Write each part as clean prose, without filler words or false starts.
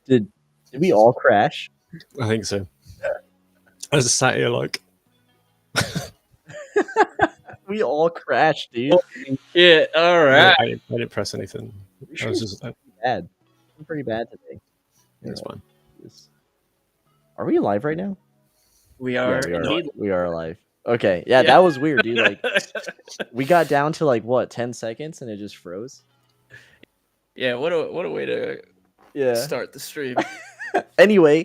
Did we all crash? I think so. I was sat here like, We all crashed, dude. Holy shit! All I right. didn't press anything. I was just, Bad. I'm pretty bad today. it's fine. Are we alive right now? We are. Yeah, Indeed. we are alive. Okay, yeah, that was weird, dude. Like, we got down to like what 10 seconds and it just froze. Yeah. What a way to start the stream. Anyway,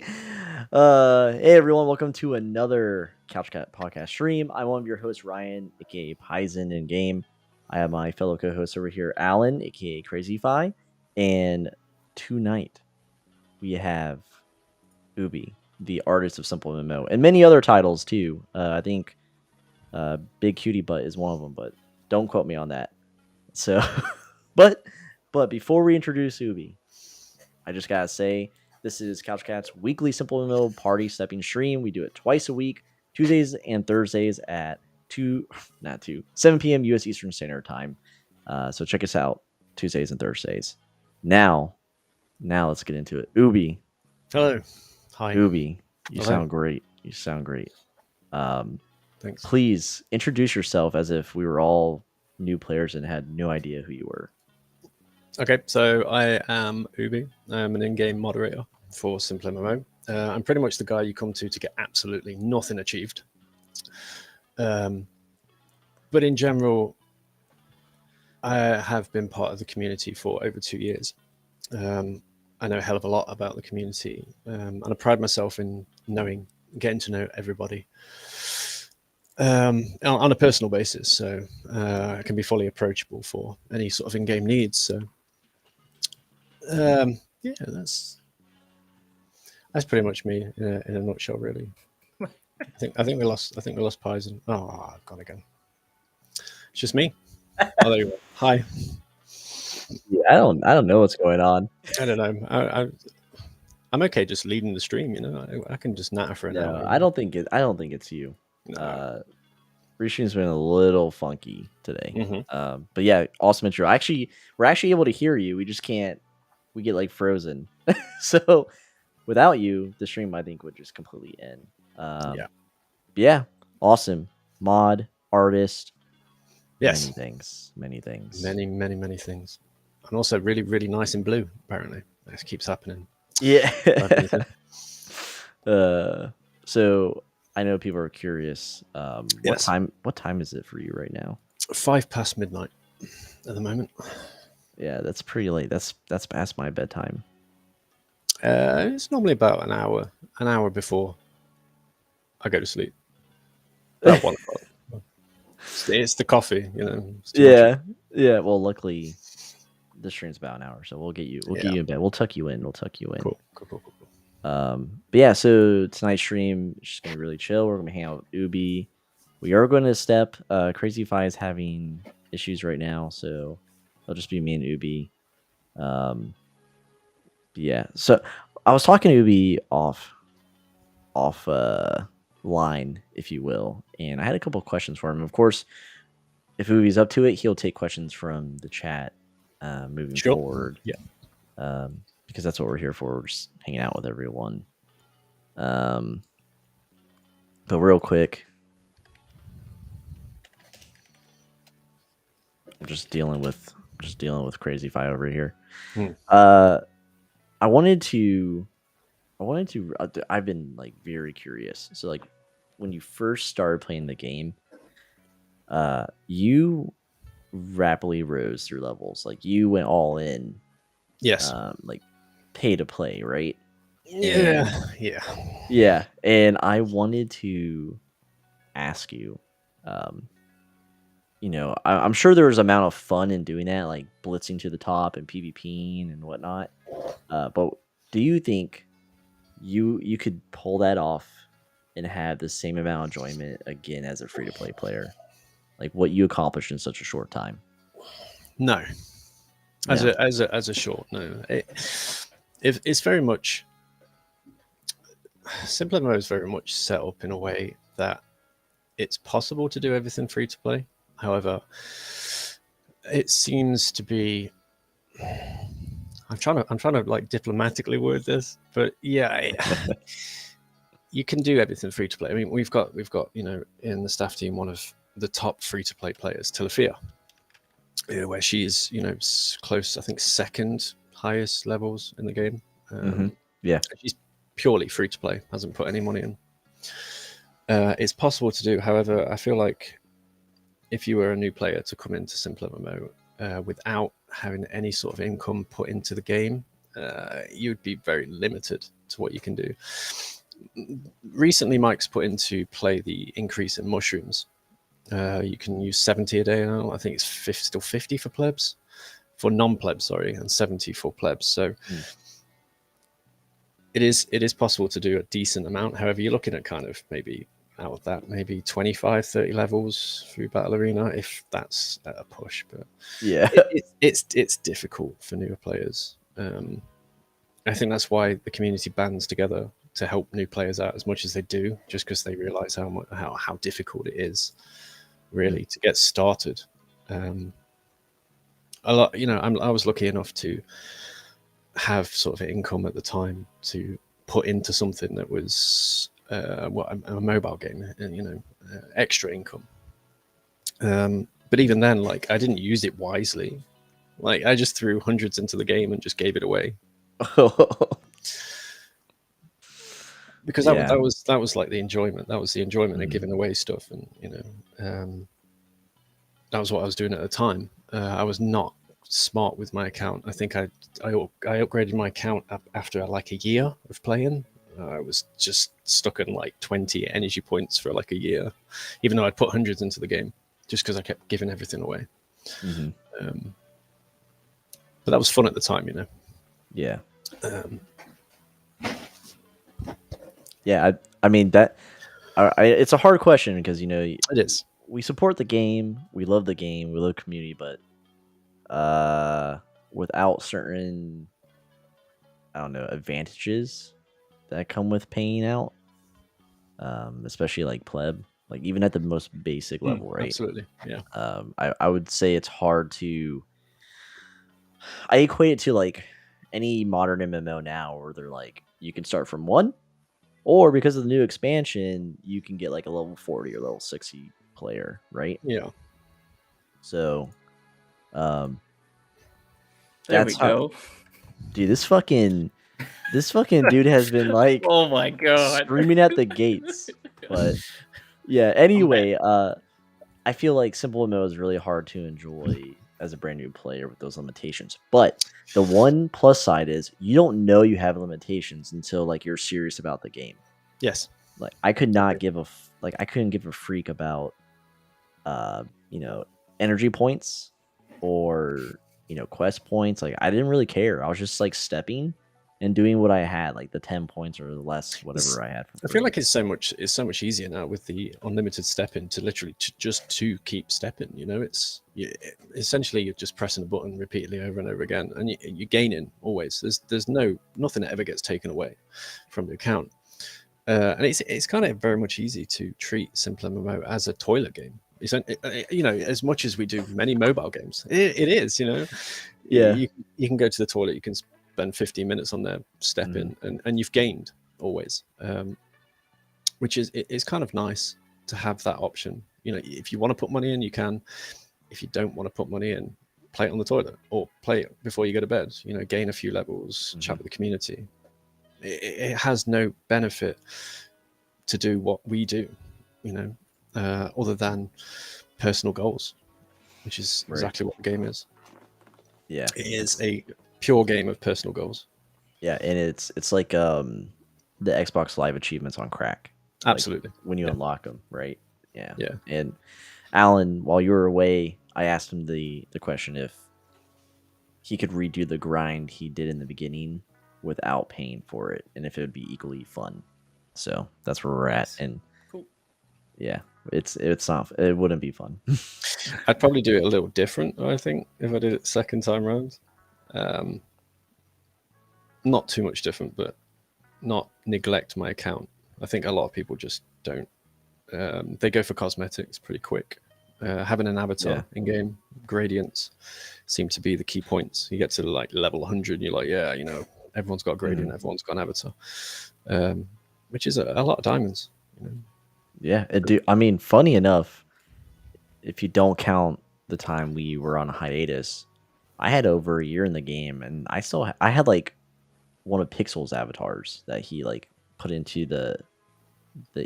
hey everyone, welcome to another Couch Cat podcast stream. I'm one of your hosts, Ryan, aka Paizen in game. I have my fellow co-host over here, Alan, aka Crazy and tonight we have Oubi, the artist of SimpleMMO, and many other titles too. I think Big Cutie Butt is one of them, but don't quote me on that. So, but before we introduce Oubi, I just gotta say this is Couch Cat's weekly SimpleMMO party stepping stream. We do it twice a week, Tuesdays and Thursdays at 7 p.m. U.S. Eastern Standard Time. So check us out Tuesdays and Thursdays. Now let's get into it. Oubi. Hello. Hi. Oubi, you Hello. sound great. You sound great. Thanks. Please introduce yourself as if we were all new players and had no idea who you were. Okay, so I am Oubi. I'm an in-game moderator for SimpleMMO. I'm pretty much the guy you come to get absolutely nothing achieved. But in general, I have been part of the community for over 2 years. I know a hell of a lot about the community, and I pride myself in getting to know everybody on a personal basis. So I can be fully approachable for any sort of in-game needs. So yeah, that's pretty much me in a nutshell, really. I think we lost Paizen. Oh, I've gone again. It's just me. Oh, there you go. Hi. Yeah, I don't know what's going on. I don't know. I'm okay just leading the stream. You know, I can just natter for an hour. I don't think it's you. No. Restream's been a little funky today. Mm-hmm. But yeah, awesome intro. We're actually able to hear you. We just can't. We get like frozen. So without you, the stream I think would just completely end. Yeah, awesome mod artist. Yes. Many things. Many things. And also really, really nice in blue, apparently. This keeps happening. Yeah. So I know people are curious. Yes. What time is it for you right now? 5 past midnight at the moment. Yeah, that's pretty late. That's past my bedtime. It's normally about an hour before I go to sleep. About 1 o'clock. It's the coffee, you know. Yeah. Well, luckily, the stream's about an hour, so we'll get you in bed. We'll tuck you in. Cool. But yeah, so tonight's stream is just gonna be really chill. We're gonna hang out with Oubi. We are going to step. Crazy is having issues right now, so it'll just be me and Oubi. Yeah. So I was talking to Oubi off line, if you will, and I had a couple of questions for him. Of course, if Oubi's up to it, he'll take questions from the chat moving forward. Yeah. Because that's what we're here for. We're just hanging out with everyone. But real quick, I'm just dealing with Crazy over here. I've been like very curious. So like when you first started playing the game, you rapidly rose through levels. Like you went all in. Yes. Like pay to play, right? Yeah. And I wanted to ask you, you know, I'm sure there was an amount of fun in doing that, like blitzing to the top and PvPing and whatnot. But do you think you could pull that off and have the same amount of enjoyment again as a free to play player, like what you accomplished in such a short time? No. As a short, no. It's very much SimpleMMO is very much set up in a way that it's possible to do everything free to play. However, it seems to be, I I'm trying to like diplomatically word this, but yeah, you can do everything free to play. I mean, we've got in the staff team one of the top free to play players, Tilafia, where she's close, I think, second highest levels in the game. Yeah, she's purely free to play, hasn't put any money in. It's possible to do, however, I feel like if you were a new player to come into SimpleMMO without having any sort of income put into the game, you'd be very limited to what you can do. Recently, Mike's put into play the increase in mushrooms. You can use 70 a day now. I think it's still 50 for plebs, for non-plebs, sorry, and 70 for plebs. So it is possible to do a decent amount. However, you're looking at kind of maybe out of that, maybe 25, 30 levels through Battle Arena, if that's a push. But yeah, it's difficult for newer players. I think that's why the community bands together to help new players out as much as they do, just because they realize how difficult it is really to get started. A lot, I was lucky enough to have sort of income at the time to put into something that was a mobile game, and extra income. But even then, like, I didn't use it wisely. Like, I just threw hundreds into the game and just gave it away. Because that was like the enjoyment. That was the enjoyment of giving away stuff, and that was what I was doing at the time. I was not smart with my account. I think I upgraded my account after like a year of playing. I was just stuck in like 20 energy points for like a year, even though I'd put hundreds into the game, just because I kept giving everything away. But that was fun at the time, Yeah. Yeah, I mean that. It's a hard question because it is. We support the game, we love the game, we love community, but without certain, I don't know, advantages that come with paying out, especially like pleb, like even at the most basic level, right? Absolutely, yeah. I would say it's hard to. I equate it to like any modern MMO now, where they're like you can start from 1. Or because of the new expansion, you can get like a level 40 or level 60 player, right? Yeah. So, there that's we go. Dude, this fucking dude has been like, oh my god, screaming at the gates. But yeah, anyway, I feel like SimpleMMO is really hard to enjoy as a brand new player with those limitations. But the one plus side is you don't know you have limitations until like you're serious about the game. Yes. Like I could not give I couldn't give a freak about energy points or quest points. Like I didn't really care. I was just like stepping and doing what I had, like the 10 points or less, whatever I had. I feel like it's so much easier now with the unlimited stepping to literally just keep stepping. Essentially you're just pressing a button repeatedly over and over again, and you're gaining always. There's nothing that ever gets taken away from the account, and it's kind of very much easy to treat SimpleMMO as a toilet game. As much as we do many mobile games, it is. Yeah, you can go to the toilet, you can spend 15 minutes on there stepping, and you've gained always, which is kind of nice to have that option. If you want to put money in, you can. If you don't want to put money in, play it on the toilet or play it before you go to bed. Gain a few levels, chat with the community. It has no benefit to do what we do, other than personal goals, which is exactly what the game is. Yeah, it is a pure game of personal goals. Yeah, and it's like the Xbox Live achievements on crack. Absolutely. Like when you unlock them, right? Yeah. Yeah. And Alan, while you were away, I asked him the question if he could redo the grind he did in the beginning without paying for it, and if it would be equally fun. So that's where we're at. And cool. Yeah, it's not. It wouldn't be fun. I'd probably do it a little different, I think, if I did it second time round. Not too much different, but not neglect my account. I think a lot of people just don't. They go for cosmetics pretty quick, Having an avatar in game, gradients seem to be the key points. You get to like level 100, and you're like, yeah, you know, everyone's got a gradient, everyone's got an avatar, which is a lot of diamonds. You know? Yeah, I mean, funny enough, if you don't count the time we were on a hiatus, I had over a year in the game, and I had like one of Pixel's avatars that he like put into the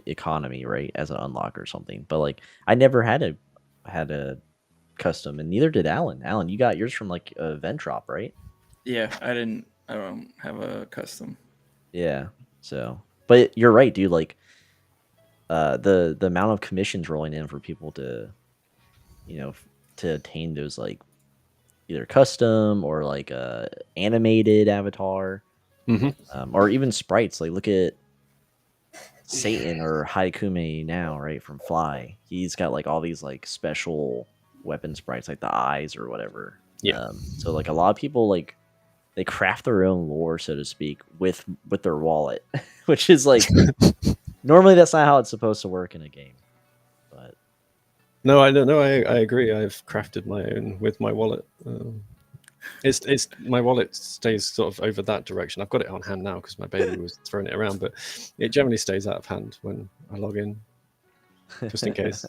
economy, right, as an unlock or something. But like I never had a custom, and neither did Alan. Alan, you got yours from like a event drop, right? Yeah, I don't have a custom. Yeah. So, but you're right, dude. Like, the amount of commissions rolling in for people to, you know, to attain those like either custom or like animated avatar, or even sprites. Like, look at Satan or Haikume now, right, from Fly. He's got like all these like special weapon sprites, like the eyes or whatever. Yeah. So like a lot of people like they craft their own lore, so to speak, with their wallet, which is like normally that's not how it's supposed to work in a game. But no, I don't know. I agree. I've crafted my own with my wallet. It's my wallet stays sort of over that direction. I've got it on hand now because my baby was throwing it around, but it generally stays out of hand when I log in, just in case.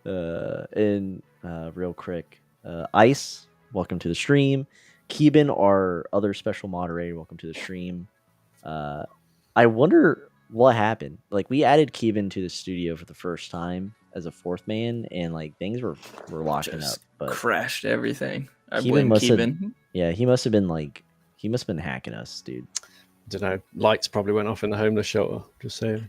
Real quick, Ice, welcome to the stream. Keeban, our other special moderator, welcome to the stream. I wonder what happened. Like, we added Keeban to the studio for the first time as a fourth man, and like things were locking Just up, but crashed everything. I Keeban blame must have- Keeban. yeah, he must have been hacking us, dude. Don't know. Lights probably went off in the homeless shelter. Just saying.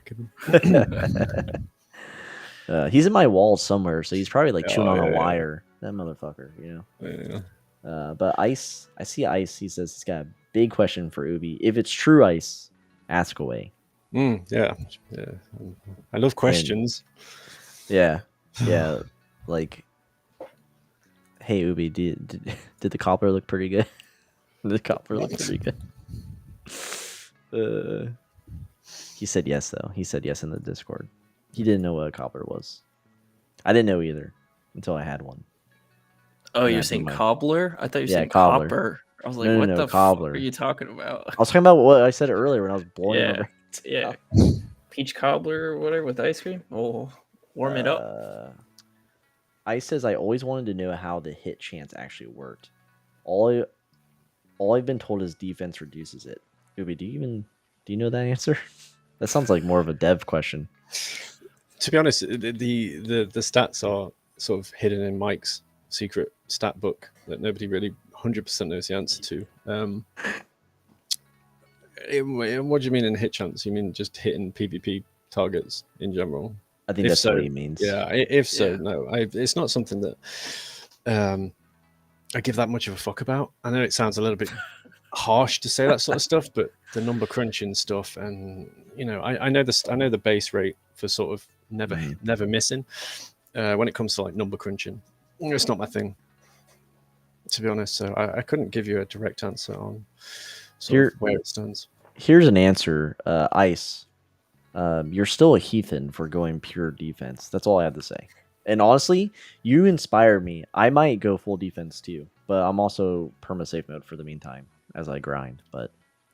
He's in my wall somewhere, so he's probably like chewing on a yeah. wire. That motherfucker, you know. Yeah. But Ice, I see Ice. He says he's got a big question for Oubi. If it's true, Ice, ask away. Yeah. I love questions. Yeah. Like, hey Oubi, did the copper look pretty good? Did the copper look pretty good? He said yes, though. He said yes in the Discord. He didn't know what a cobbler was. I didn't know either until I had one. Oh, you're saying cobbler? I thought you were saying cobbler. copper. I was like, No, what no, the cobbler. fuck are you talking about? I was talking about what I said earlier when I was blowing Yeah, over. yeah. Peach cobbler or whatever with ice cream. Oh, warm it up. Ice says I always wanted to know how the hit chance actually worked. All I've been told is defense reduces it. Oubi, do you know that answer? That sounds like more of a dev question. To be honest, the stats are sort of hidden in Mike's secret stat book that nobody really 100% knows the answer to. What do you mean in hit chance? You mean just hitting PvP targets in general? I think that's what he means. Yeah, if so, no. It's not something that I give that much of a fuck about. I know it sounds a little bit harsh to say that sort of stuff, but the number crunching stuff, and you know, I know the base rate for sort of never missing. When it comes to like number crunching, it's not my thing, to be honest. So I couldn't give you a direct answer on sort of where it stands. Here's an answer, Ice. You're still a heathen for going pure defense. That's all I have to say. And honestly, you inspire me. I might go full defense too, but I'm also perma safe mode for the meantime as I grind. But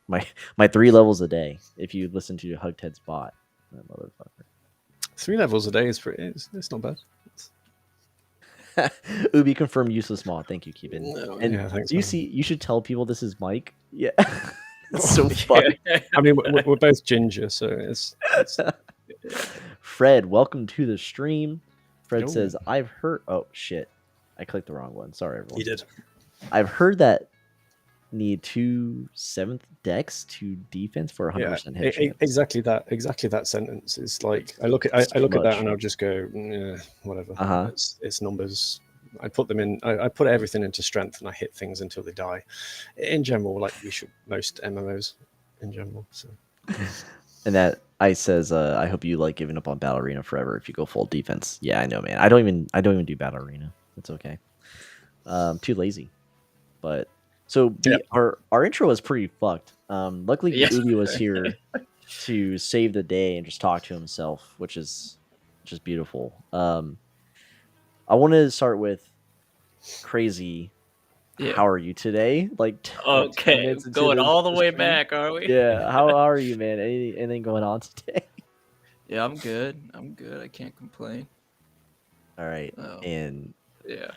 my 3 levels a day. If you listen to Hugted's bot, that motherfucker. 3 levels a day is pretty. It's not bad. Oubi confirmed useless mod. Thank you, Keeban. No, and yeah, thanks, you should tell people this is Mike. Yeah. It's so funny. I mean, we're both ginger, so it's... Fred, welcome to the stream. Fred says, I've heard... Oh, shit. I clicked the wrong one. Sorry, everyone. You did. I've heard that need 2 7th decks to defense for 100% hit chance. Exactly that sentence is like... I look at that and I'll just go, whatever. It's numbers. I put them in. I put everything into strength, and I hit things until they die. In general, like we should most MMOs in general. So, and that Ice says, I hope you like giving up on Battle Arena forever if you go full defense. Yeah, I know, man. I don't even do Battle Arena. It's okay. Too lazy. But so our intro was pretty fucked. Luckily, Oubi was here to save the day and just talk to himself, which is beautiful. I wanted to start with crazy. Yeah. How are you today? Like 10 Okay, minutes into going all the way stream. back, are we? Yeah. How are you, man? Anything going on today? Yeah, I'm good. I can't complain. All right. Oh, And yeah.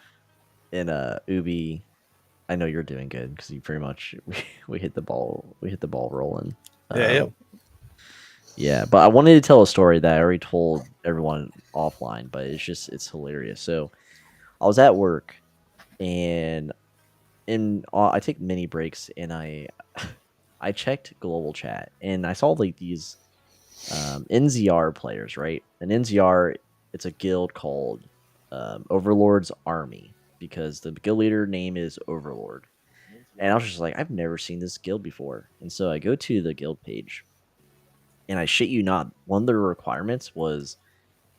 Oubi, I know you're doing good because you pretty much we hit the ball rolling. Yeah. Yeah, but I wanted to tell a story that I already told everyone offline, but it's hilarious. So I was at work and I take mini breaks and I I checked global chat and I saw like these NZR players, right? An NZR, it's a guild called Overlord's Army because the guild leader name is Overlord. And I was just like, I've never seen this guild before. And so I go to the guild page and I shit you not, one of the requirements was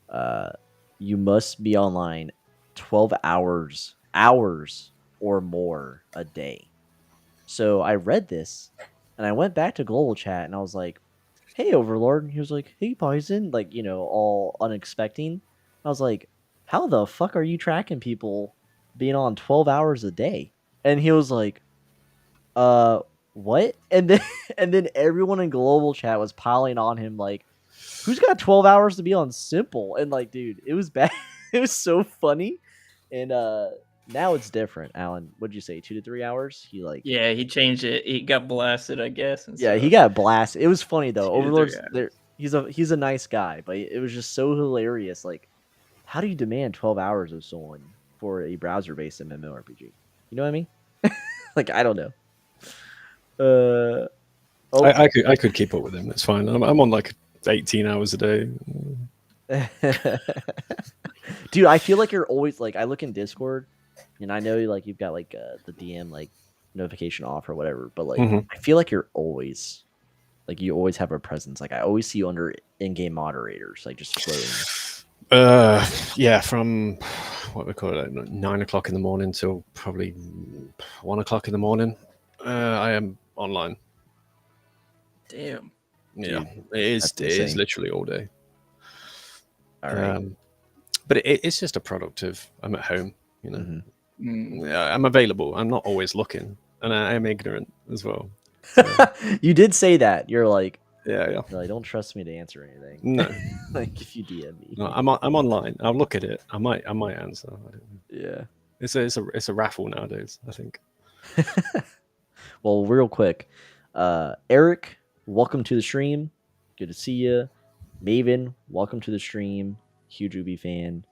uh, you must be online 12 hours or more a day. So I read this and I went back to global chat and I was like, hey Overlord. And he was like, hey Poison, like, all unexpected. I was like, how the fuck are you tracking people being on 12 hours a day? And he was like, what? And then and then everyone in global chat was piling on him like, who's got 12 hours to be on Simple? And like, dude, it was bad. It was so funny. And now it's different. Alan, what'd you say? 2 to 3 hours? He like Yeah, he changed it. He got blasted, I guess. And Yeah, he stuff. got blasted. It was funny though. 2 to 3 Overlord's hours. there. He's a nice guy, but it was just so hilarious. Like, how do you demand 12 hours of someone for a browser-based MMORPG? You know what I mean? Like, I don't know. Oh, I could keep up with him. It's fine. I'm on like 18 hours a day. dude, I feel like you're always like, I look in Discord, and I know like you've got like the DM like notification off or whatever, but like I feel like you're always like you always have a presence. Like I always see you under in-game moderators, like just floating. Yeah, from what we call it, 9 o'clock in the morning till probably 1 o'clock in the morning. I am online. Damn. Yeah, Dude, it is literally all day. All right. But it's just a product of I'm at home, you know. Mm-hmm. Yeah, I'm available. I'm not always looking, and I am ignorant as well. So. You did say that. You're like, yeah. You're like, don't trust me to answer anything. No, like if you DM me. No, I'm online. I'll look at it. I might answer. I don't know. Yeah. It's a raffle nowadays, I think. Well, real quick, Eric, welcome to the stream. Good to see you. Maven, welcome to the stream. Huge Oubi fan.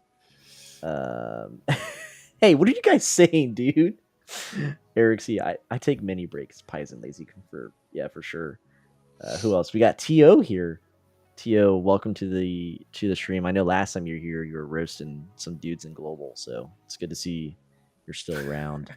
Hey, what are you guys saying, dude? Eric, see, I take many breaks. Pies and lazy confirm. Yeah, for sure. Who else? We got To here. To, welcome to the stream. I know last time you were here, you were roasting some dudes in global, so it's good to see you're still around.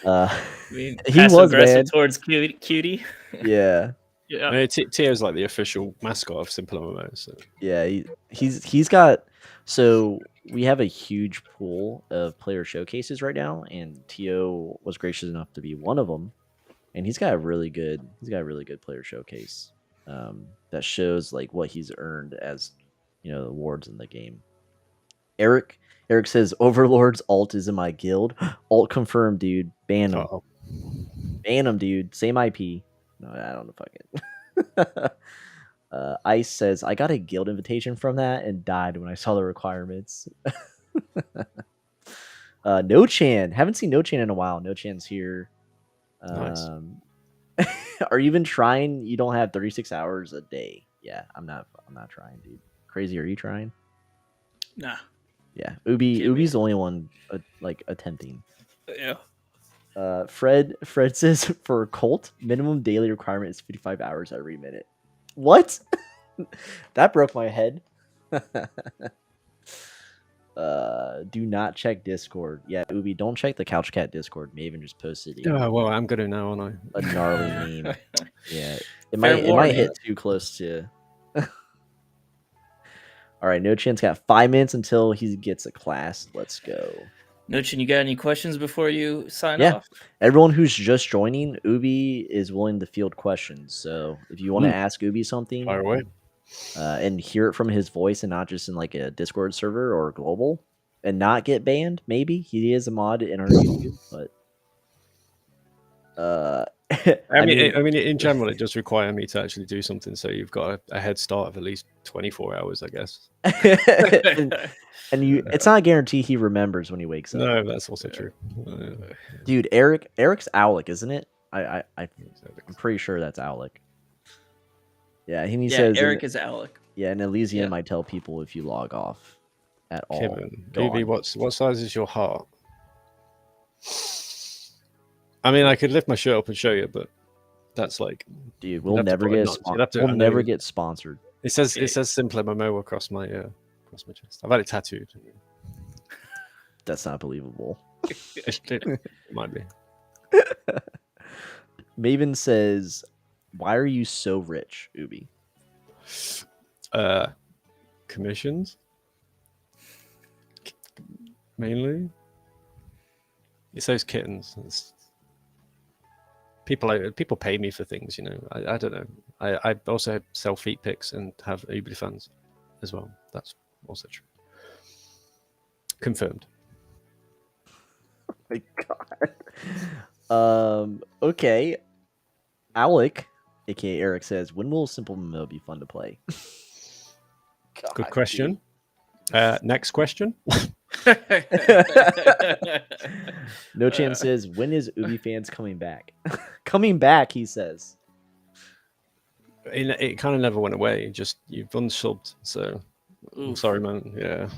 I mean, he was aggressive man. towards cutie. Yeah. Yeah. Tio's like the official mascot of SimpleMMO. So. Yeah, he's got. So we have a huge pool of player showcases right now, and To was gracious enough to be one of them. And he's got a really good player showcase that shows like what he's earned as the awards in the game. Eric says Overlord's alt is in my guild. Alt confirmed, dude. Ban him. Uh-oh. Ban him, dude. Same IP. No, I don't know. Fuck it. Ice says I got a guild invitation from that and died when I saw the requirements. No Chan, haven't seen No Chan in a while. No Chan's here. Nice. Are you even trying? You don't have 36 hours a day. Yeah, I'm not trying, dude. Crazy, are you trying? Nah. Yeah, Ubi's the only one like attempting. Yeah. Fred says for a cult, minimum daily requirement is 55 hours every minute. What? That broke my head. Do not check Discord. Yeah, Oubi, don't check the Couch Cat Discord. Maven just posted it. Oh well, I'm gonna now, aren't I? A gnarly meme. Yeah, it Fair might hit too close to. All right, No Chan's got 5 minutes until he gets a class. Let's go. Nochin, you got any questions before you sign Yeah. off? Everyone who's just joining, Oubi is willing to field questions. So if you want to ask Oubi something, Fire away. And hear it from his voice and not just in like a Discord server or global, and not get banned. Maybe he is a mod in our YouTube, but I mean, in general, it does require me to actually do something. So you've got a head start of at least 24 hours, I guess. and it's not a guarantee he remembers when he wakes up. No, that's also true. Dude, Eric's Owlick, isn't it? I'm pretty sure that's Owlick. Yeah, he says Eric is Alec. Yeah, in Elysium, I tell people if you log off at all. Oubi, what size is your heart? I mean, I could lift my shirt up and show you, but that's like, dude, we'll never get sponsored. It says SimpleMMO across my chest. I've had it tattooed. That's not believable. It might be. Maven says, "Why are you so rich, Oubi?" Commissions, mainly. It's those kittens. People pay me for things, you know. I don't know. I also sell feet pics and have Oubi fans as well. That's also true. Confirmed. Oh my god. Okay. Alec, aka Eric, says, "When will SimpleMMO be fun to play?" God, good question. Next question. No Chance says, "When is Oubi fans coming back?" Coming back, he says. It kind of never went away. Just you've unsubbed, so I'm sorry, man. Yeah.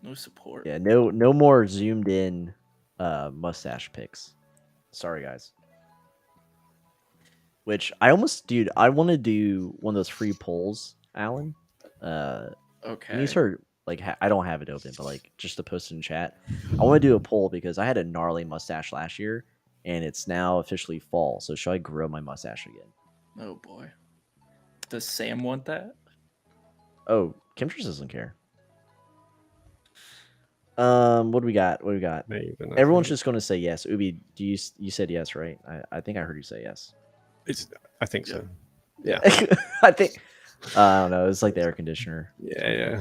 No support. Yeah, no more zoomed in mustache pics. Sorry, guys. Which I want to do one of those free polls, Alan. Okay. These are like I don't have it open, but like just to post in chat. I want to do a poll because I had a gnarly mustache last year, and it's now officially fall. So should I grow my mustache again? Oh boy. Does Sam want that? Oh, Kimtress doesn't care. What do we got? Everyone's just going to say yes. Oubi, you said yes, right? I think I heard you say yes. I think so. Yeah. I think I don't know. It's like the air conditioner. Yeah.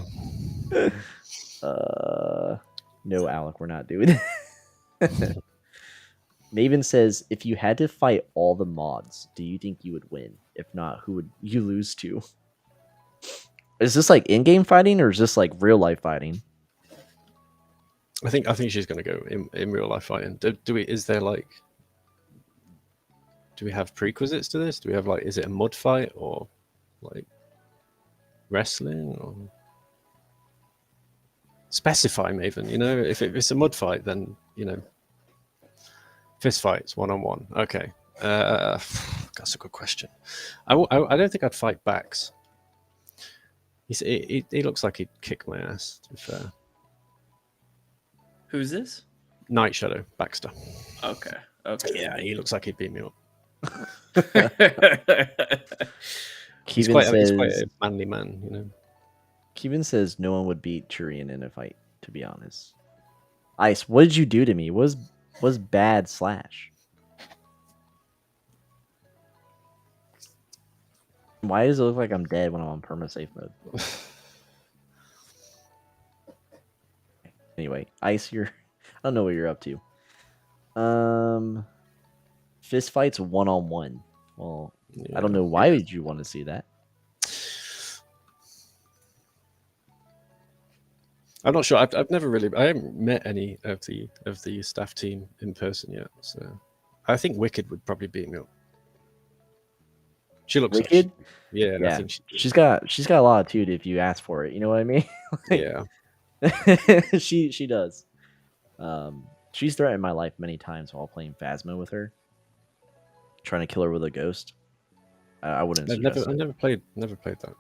No, Alec, we're not doing it. Maven says, "If you had to fight all the mods, do you think you would win? If not, who would you lose to?" Is this like in-game fighting or is this like real life fighting? I think she's going to go in real life fighting. Do we have prerequisites to this? Do we have is it a mud fight or like wrestling or specify, Maven? You know, if it's a mud fight, then you know, fist fights 1-on-1. Okay, that's a good question. I don't think I'd fight Bax. He looks like he'd kick my ass. To be fair. Who's this? Night Shadow Baxter. Okay. Yeah, he looks like he'd beat me up. He's quite a manly man, you know. Kevin says no one would beat Turian in a fight, to be honest. Ice, what did you do to me? Was bad Slash? Why does it look like I'm dead when I'm on permasafe mode? Anyway, Ice, I don't know what you're up to. Fist fights 1-on-1. Well, yeah, I don't know. Why would you want to see that? I'm not sure. I haven't met any of the staff team in person yet. So I think Wicked would probably beat me up. She looks Wicked. Yeah. I think she's got a lot of attitude if you ask for it. You know what I mean? Yeah. she does. She's threatened my life many times while playing Phasma with her, trying to kill her with a ghost. I wouldn't. I've never played that.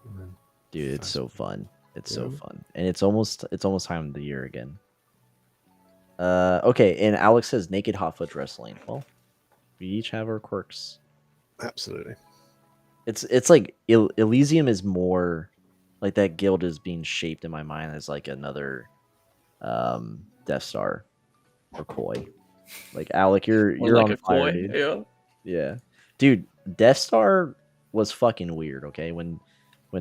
Dude, it's so fun. It's so fun, and it's almost time of the year again. Okay, and Alex says naked hotfoot wrestling. Well, we each have our quirks. Absolutely. It's like Elysium is more like that guild is being shaped in my mind as like another Death Star or Koi. Like Alec, you're like on fire, dude. Yeah, dude. Death Star was fucking weird. Okay, when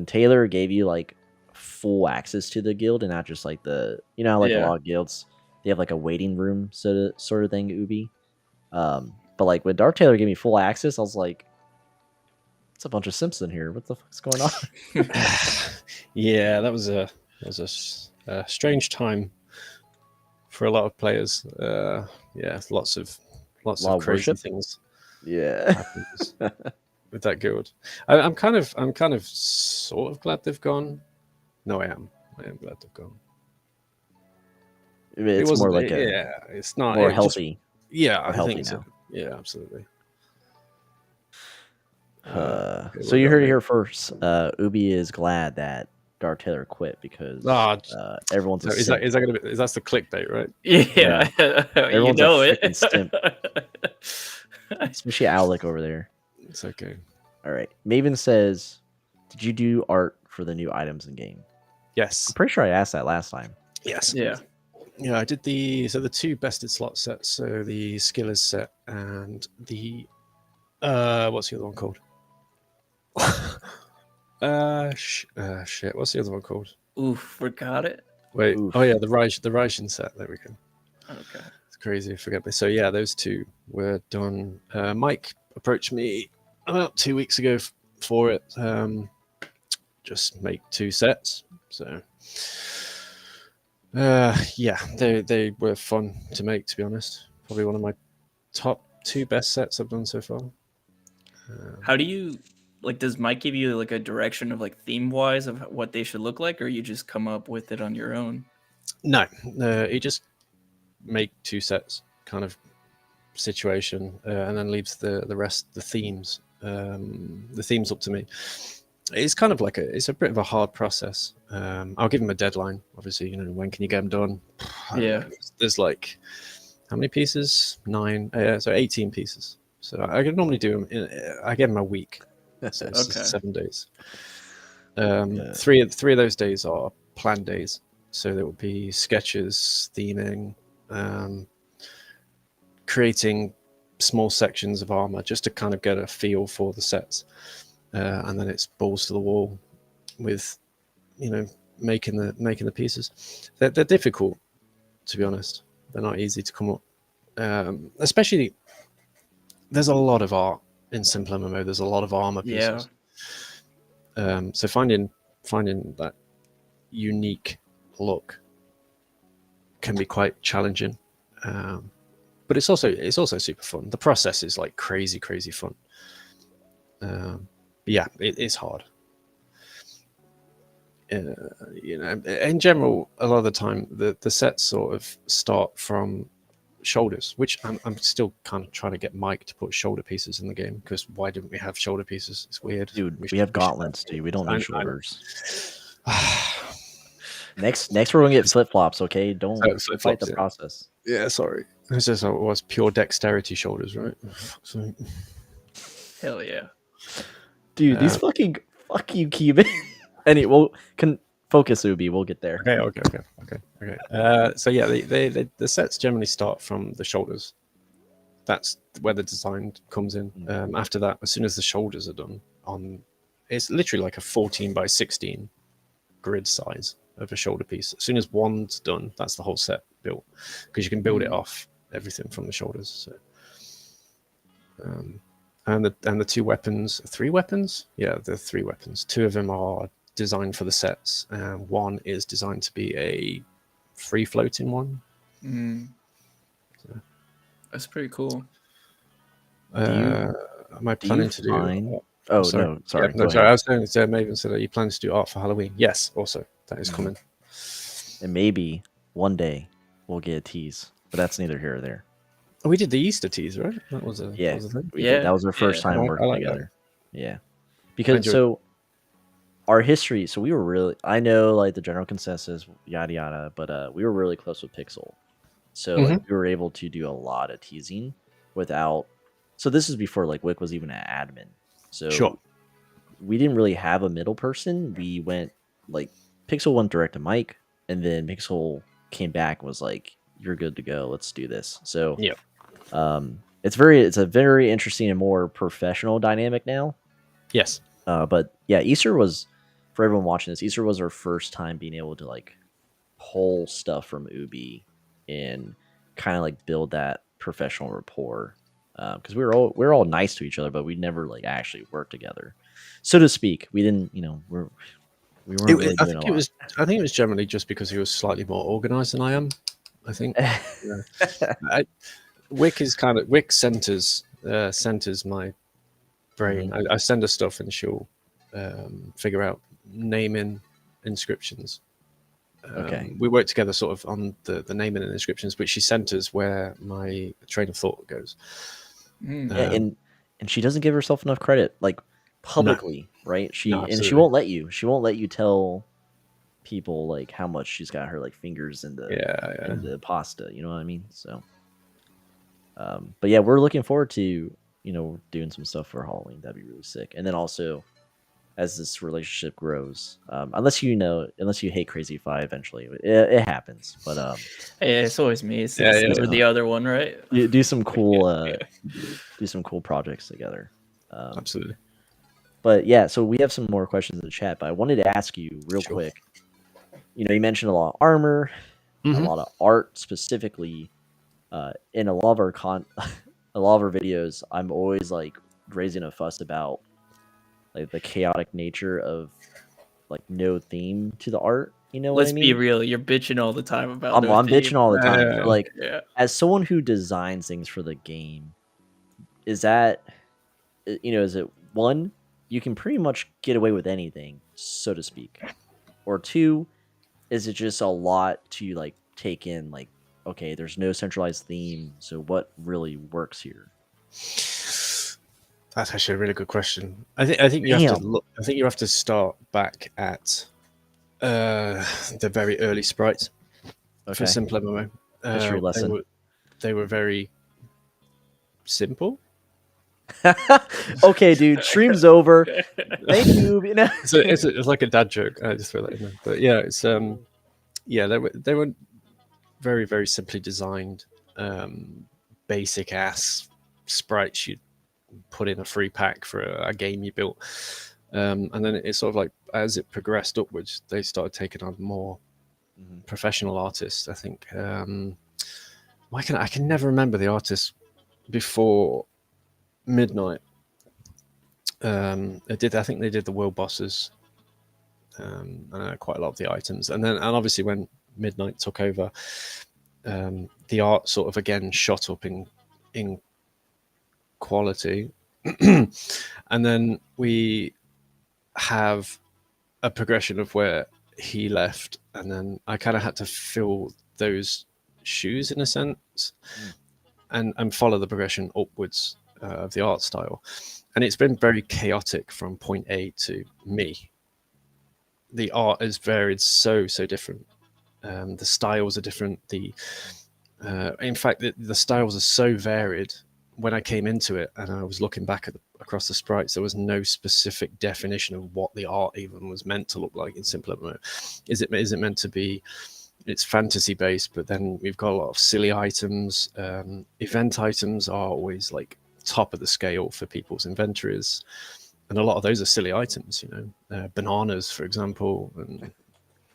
Taylor gave you like full access to the guild and not just like a lot of guilds, they have like a waiting room sort of thing, Oubi. But like when Dark Tailor gave me full access, I was like, it's a bunch of simps in here. What the fuck's going on? Yeah, that was a strange time for a lot of players. Yeah, lots of crazy worship? things. Yeah. happens with that guild. I'm kind of sort of glad they've gone. No, I am glad they've gone. It's more like it's not more healthy. I think so. Yeah, absolutely. So you heard it here first. Oubi is glad that Dark Tailor quit because everyone's is that gonna be? That's the clickbait, right? Yeah. Everyone's you know a it. freaking stimp. Especially Alec over there. It's okay. All right. Maven says, "Did you do art for the new items in game?" Yes. I'm pretty sure I asked that last time. Yes. Yeah. Yeah, I did the two bested slot sets. So the skillers set and the what's the other one called? Shit. What's the other one called? Oof, forgot it. Wait. Oof. Oh yeah, the Raijin set. There we go. Okay. It's crazy. I forget. So yeah, those two were done. Mike approached me about 2 weeks ago for it. Just make 2 sets. So yeah, they were fun to make. To be honest, probably one of my top 2 best sets I've done so far. How do you does Mike give you like a direction of like theme wise of what they should look like, or you just come up with it on your own? No, he just make 2 sets kind of situation, and then leaves the rest, the themes up to me. It's kind of like it's a bit of a hard process. I'll give him a deadline, obviously. When can you get them done? Yeah. There's like how many pieces? 9, so 18 pieces. So I can normally do them. I give him a week. So it's Okay. 7 days. 3 of those days are planned days. So there will be sketches, theming, creating small sections of armor just to kind of get a feel for the sets. And then it's balls to the wall with, making the pieces. They're difficult, to be honest. They're not easy to come up. Especially, there's a lot of art in SimpleMMO. There's a lot of armor pieces. Yeah. So finding that unique look can be quite challenging. But it's also super fun. The process is like crazy fun. Yeah, it's hard. In general, a lot of the time, the sets sort of start from shoulders, which I'm still kind of trying to get Mike to put shoulder pieces in the game, because why didn't we have shoulder pieces? It's weird. Dude, we have gauntlets, dude. We don't need shoulders. Next we're gonna get flip-flops, okay? Don't fight the process. Yeah, sorry. This is how it was, pure dexterity shoulders, right? Hell yeah. Dude, these fuck you, Cuban. Anyway, can focus, Oubi. We'll get there. Okay. So yeah, the sets generally start from the shoulders. That's where the design comes in. After that, as soon as the shoulders are done, it's literally like a 14 by 16 grid size of a shoulder piece. As soon as one's done, that's the whole set built, because you can build it off everything from the shoulders. So, and the 2 weapons, 3 weapons, yeah, the 3 weapons. 2 of them are designed for the sets, and 1 is designed to be a free floating one. So. That's pretty cool. Am I planning to do? Oh, sorry. No, sorry. Yeah, no, sorry. I was saying, Maven said, are you planning to do art for Halloween? Yes, also. That is coming. And maybe one day we'll get a tease, but that's neither here or there. Oh, we did the Easter tease, right? That was a thing. That was our first time working together. That. Yeah. Because our history, so we were really, I know like the general consensus, yada yada, but we were really close with Pixel. So like, we were able to do a lot of teasing without. So this is before like Wick was even an admin. So we didn't really have a middle person. We went like Pixel went direct to Mike, and then Pixel came back and was like, "You're good to go. Let's do this." So it's a very interesting and more professional dynamic now. Yes. But yeah, Easter was for everyone watching this, Easter was our first time being able to like pull stuff from Oubi and kind of like build that professional rapport. Because we were all nice to each other, but we never like actually worked together, so to speak. We didn't, we weren't really doing a lot. I think it was generally just because he was slightly more organized than I am. I think Wick centers my brain. I send her stuff and she'll figure out naming inscriptions. Okay. We work together sort of on the naming and inscriptions, but she centers where my train of thought goes. And she doesn't give herself enough credit, like publicly, right? She won't let you. She won't let you tell people like how much she's got her like fingers in the pasta. You know what I mean? So, but yeah, we're looking forward to doing some stuff for Halloween. That'd be really sick. And then also, as this relationship grows, unless you hate Crazy Fi eventually, it happens. But yeah, it's always me. It's never the other one, right? You do some cool projects together. Absolutely. But yeah, so we have some more questions in the chat. But I wanted to ask you real quick. You mentioned a lot of armor, a lot of art specifically. In a lot of our videos, I'm always like raising a fuss about like the chaotic nature of like no theme to the art. Let's be real. You're bitching all the time about. I'm bitching all the time. So, like, as someone who designs things for the game, is that is it one, you can pretty much get away with anything, so to speak, or two, is it just a lot to like take in? Like, okay, there's no centralized theme, so what really works here? That's actually a really good question. I think you have to look. I think you have to start back at the very early sprites for SimpleMMO. History lesson. They were very simple. Okay, dude, stream's over. Thank you. It's like a dad joke. I just throw that in there. But yeah, it's they were very, very simply designed, basic ass sprites you'd put in a free pack for a game you built, and then it's sort of like as it progressed upwards, they started taking on more professional artists. I think I can never remember the artist before Midnight. I think they did the world bosses, and quite a lot of the items, and obviously when Midnight took over, the art sort of again shot up in quality. And then we have a progression of where he left, and then I kind of had to fill those shoes in a sense, and follow the progression upwards of the art style. And it's been very chaotic from point A to me. The art has varied so different. The styles are different. In fact, the styles are so varied. When I came into it and I was looking back across the sprites, there was no specific definition of what the art even was meant to look like in SimpleMMO. Is it meant to be? It's fantasy based, but then we've got a lot of silly items. Event items are always like top of the scale for people's inventories, and a lot of those are silly items. Bananas, for example, and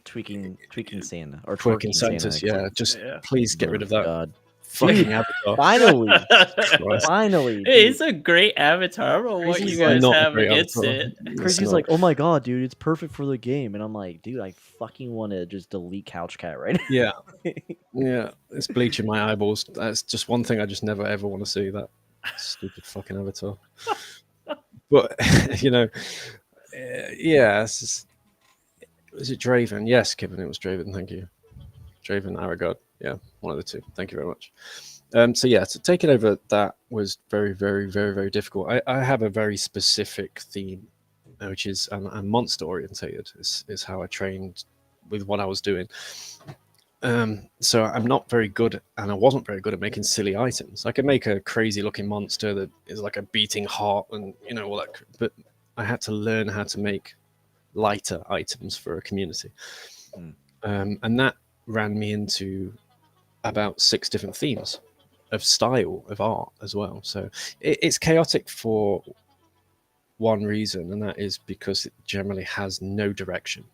tweaking Santa or twerking Santas. Please get rid of that. God. Fucking avatar. Finally. Hey, it's a great avatar. I don't know what you guys have against it. Crazy's like, oh my god, dude, it's perfect for the game. And I'm like, dude, I fucking want to just delete Couch Cat right now. Yeah. It's bleaching my eyeballs. That's just one thing I just never ever want to see, that stupid fucking avatar. But, it's just, was it Draven? Yes, Kevin, it was Draven. Thank you. Draven, Aragod. Yeah, one of the two. Thank you very much. So taking over that was very, very, very, very difficult. I have a very specific theme, which is I'm monster orientated. Is how I trained with what I was doing. So I'm not very good, and I wasn't very good at making silly items. I could make a crazy looking monster that is like a beating heart, and all that. But I had to learn how to make lighter items for a community, and that ran me into about 6 different themes of style of art as well. So it's chaotic for one reason, and that is because it generally has no direction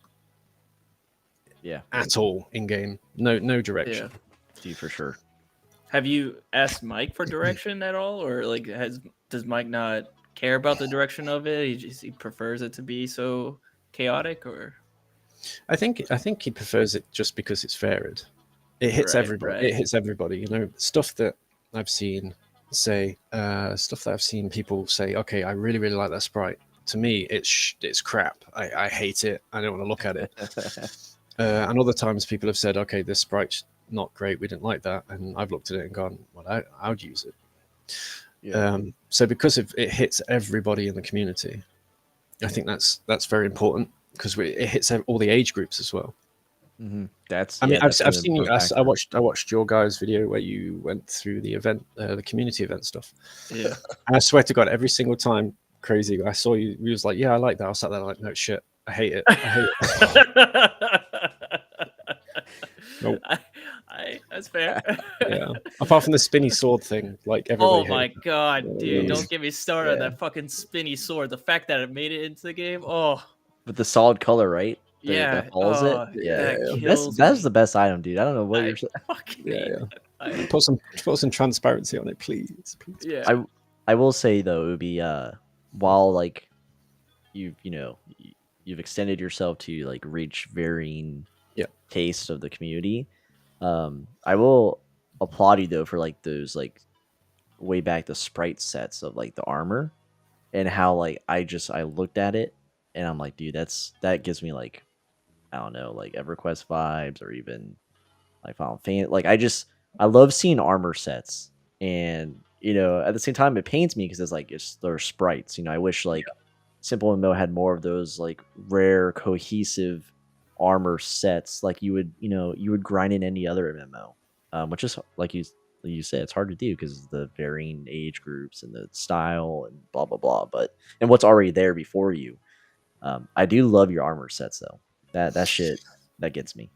Yeah, at all in game. No direction. Yeah. dude, for sure. Have you asked Mike for direction at all, or like does Mike not care about the direction of it? He prefers it to be so chaotic, or I think he prefers it just because it's varied. It hits Right, everybody. right. It hits everybody. You know, stuff that I've seen people say, okay, I really like that sprite. To me, it's crap. I hate it. I don't want to look at it. And other times people have said, okay, this sprite's not great. We didn't like that. And I've looked at it and gone, well, I would use it. Yeah. So because it hits everybody in the community, I think that's very important because it hits all the age groups as well. Mm-hmm. That's. I mean, yeah, I've that's seen an you. important I factor. watched your guys' video where you went through the event, the community event stuff. yeah, And I swear to God, every single time, crazy, I saw you. You was like, "Yeah, I like that." I was sat there like, "No shit, I hate it. I hate it." Nope. That's fair. Yeah. Apart from the spinny sword thing, like everybody. Oh my hated it. god, dude! Yeah. Don't get me started on Yeah. that fucking spinny sword. The fact that it made it into the game. Oh, With the solid color, right? yeah. That follows it. Yeah, that Yeah. kills That's me. the best item, dude. I don't know what I you're saying. fucking Yeah, hate yeah. that. I- Put some transparency on it, please. yeah. I will say though, Ubi, while like you've extended yourself to like reach varying tastes of the community, I will applaud you though for like those like way back the sprite sets of like the armor and how like I looked at it and I'm like, dude, that gives me like, I don't know, like EverQuest vibes or even like Final Fantasy. Like I love seeing armor sets, and at the same time it pains me because it's like they're sprites. I wish like SimpleMMO had more of those like rare cohesive armor sets like you would grind in any other MMO, which is like you said, it's hard to do because of the varying age groups and the style and blah blah blah. But and what's already there before you. I do love your armor sets though. That shit that gets me.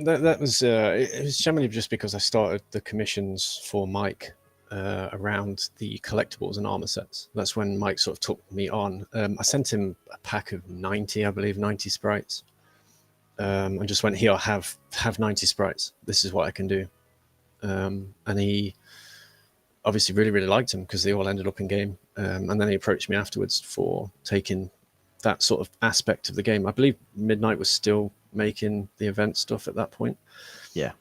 That was it was generally just because I started the commissions for Mike around the collectibles and armor sets. That's when Mike sort of took me on. I sent him a pack of 90 sprites, and just went, here, have 90 sprites. This is what I can do. And he obviously really liked them because they all ended up in game. And then he approached me afterwards for taking that sort of aspect of the game. I believe Midnight was still making the event stuff at that point. Yeah.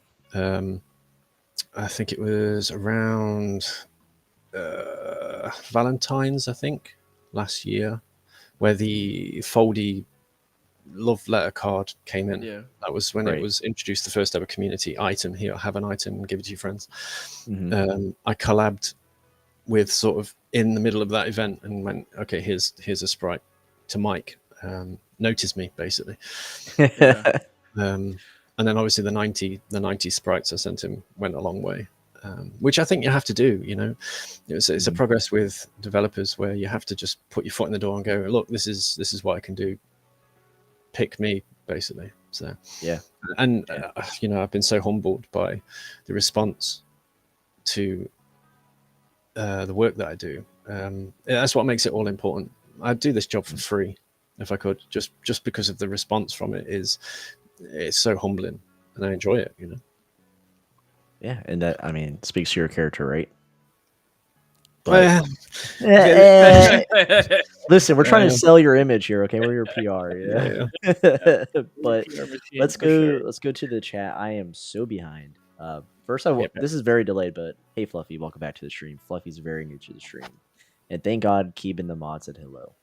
I think it was around Valentine's, I think, last year, where the foldy love letter card came in. Yeah. That was when it was introduced, the first ever community item. Here, have an item and give it to your friends. Mm-hmm. I collabed with sort of in the middle of that event and went, okay, here's a sprite to Mike. Notice me, basically. Yeah. And then obviously the 90 sprites I sent him went a long way, which I think you have to do. It's a progress with developers where you have to just put your foot in the door and go, look, this is what I can do. Pick me, basically. So yeah, and I've been so humbled by the response to the work that I do. That's what makes it all important. I'd do this job for free if I could, just because of the response from it. It's so humbling, and I enjoy it. Yeah, and that, I mean, speaks to your character, right? But, listen, we're trying to sell your image here, okay? We're your PR, yeah. But let's go to the chat. I am so behind. First, this is very delayed, but hey, Fluffy, welcome back to the stream. Fluffy's very new to the stream, and thank God, Keeban the mod said hello.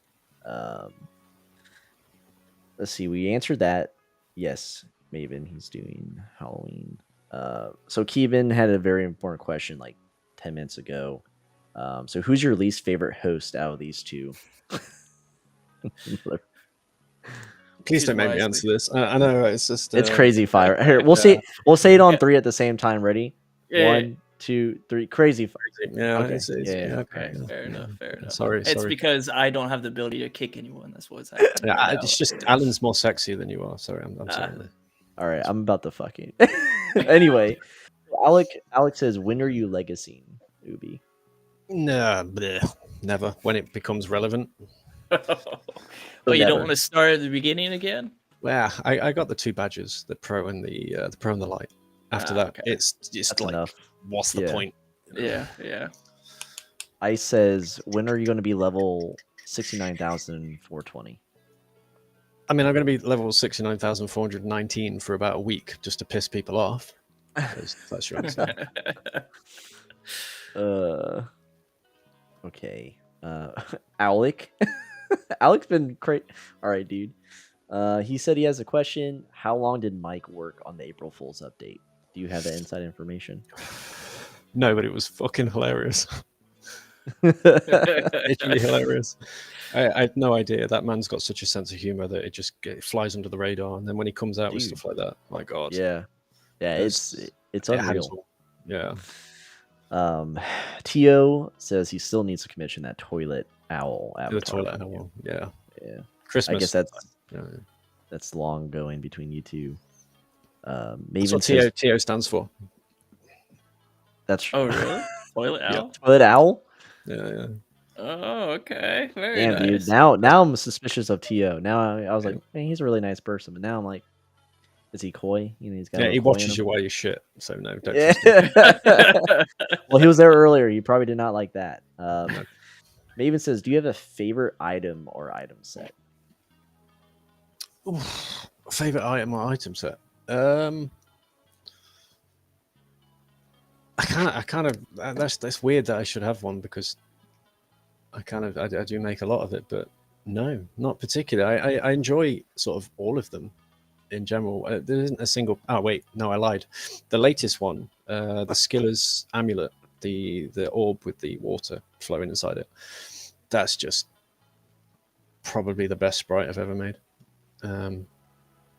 Let's see, we answered that. Yes, Maven, he's doing Halloween. So Keeban had a very important question like 10 minutes ago. So who's your least favorite host out of these two? Please don't make me answer this. I know it's just it's crazy fire. Here, we'll say it on three at the same time. Ready? Yeah. 1, 2, 3. Crazy. Yeah. Okay. Okay. Fair enough. Sorry. It's because I don't have the ability to kick anyone. That's what's happening. Yeah, it's just Alan's more sexy than you are. Sorry, I'm sorry. All right, I'm about to fucking. Anyway, Alex says, "When are you legacying, Oubi?" No, never. When it becomes relevant. Oh, you don't Never. want to start at the beginning again? Yeah, I got the 2 badges, the pro and the pro and the light. After that, Okay. it's just That's like, enough. what's the Yeah. point? You know? Yeah. Ice says, when are you going to be level 69,420? I mean, I'm going to be level 69,419 for about a week just to piss people off. That's your answer. Okay. Alec. Alec's been great. All right, dude. He said he has a question. How long did Mike work on the April Fool's update? Do you have that inside information? No, but it was fucking hilarious. It's really hilarious. I had no idea. That man's got such a sense of humor that it flies under the radar. And then when he comes out with Dude. stuff like that, my God. Yeah. It's unreal. Yeah. Tio says he still needs to commission that toilet owl The avatar. toilet owl. Yeah. Yeah. Christmas. I guess Yeah. that's long going between you two. That's Maven what says TO stands for. that's Oh, really? Toilet Yeah. owl? toilet owl. Yeah. Oh, okay. Very Damn, nice. dude. Now I'm suspicious of Tio. Now I was like, man, he's a really nice person, but now I'm like, is he coy? You know, he's got. Yeah, a he coy in watches him. you while you shit. So no, don't Yeah. trust him. Well, he was there earlier. He probably did not like that. Maven says, do you have a favorite item or item set? Oof, favorite item or item set? I kind of that's weird that I should have one because I do make a lot of it, but no, not particularly. I enjoy sort of all of them in general. There isn't a single. Oh wait, no, I lied. The latest one, the Skiller's amulet, the orb with the water flowing inside it. That's just probably the best sprite I've ever made.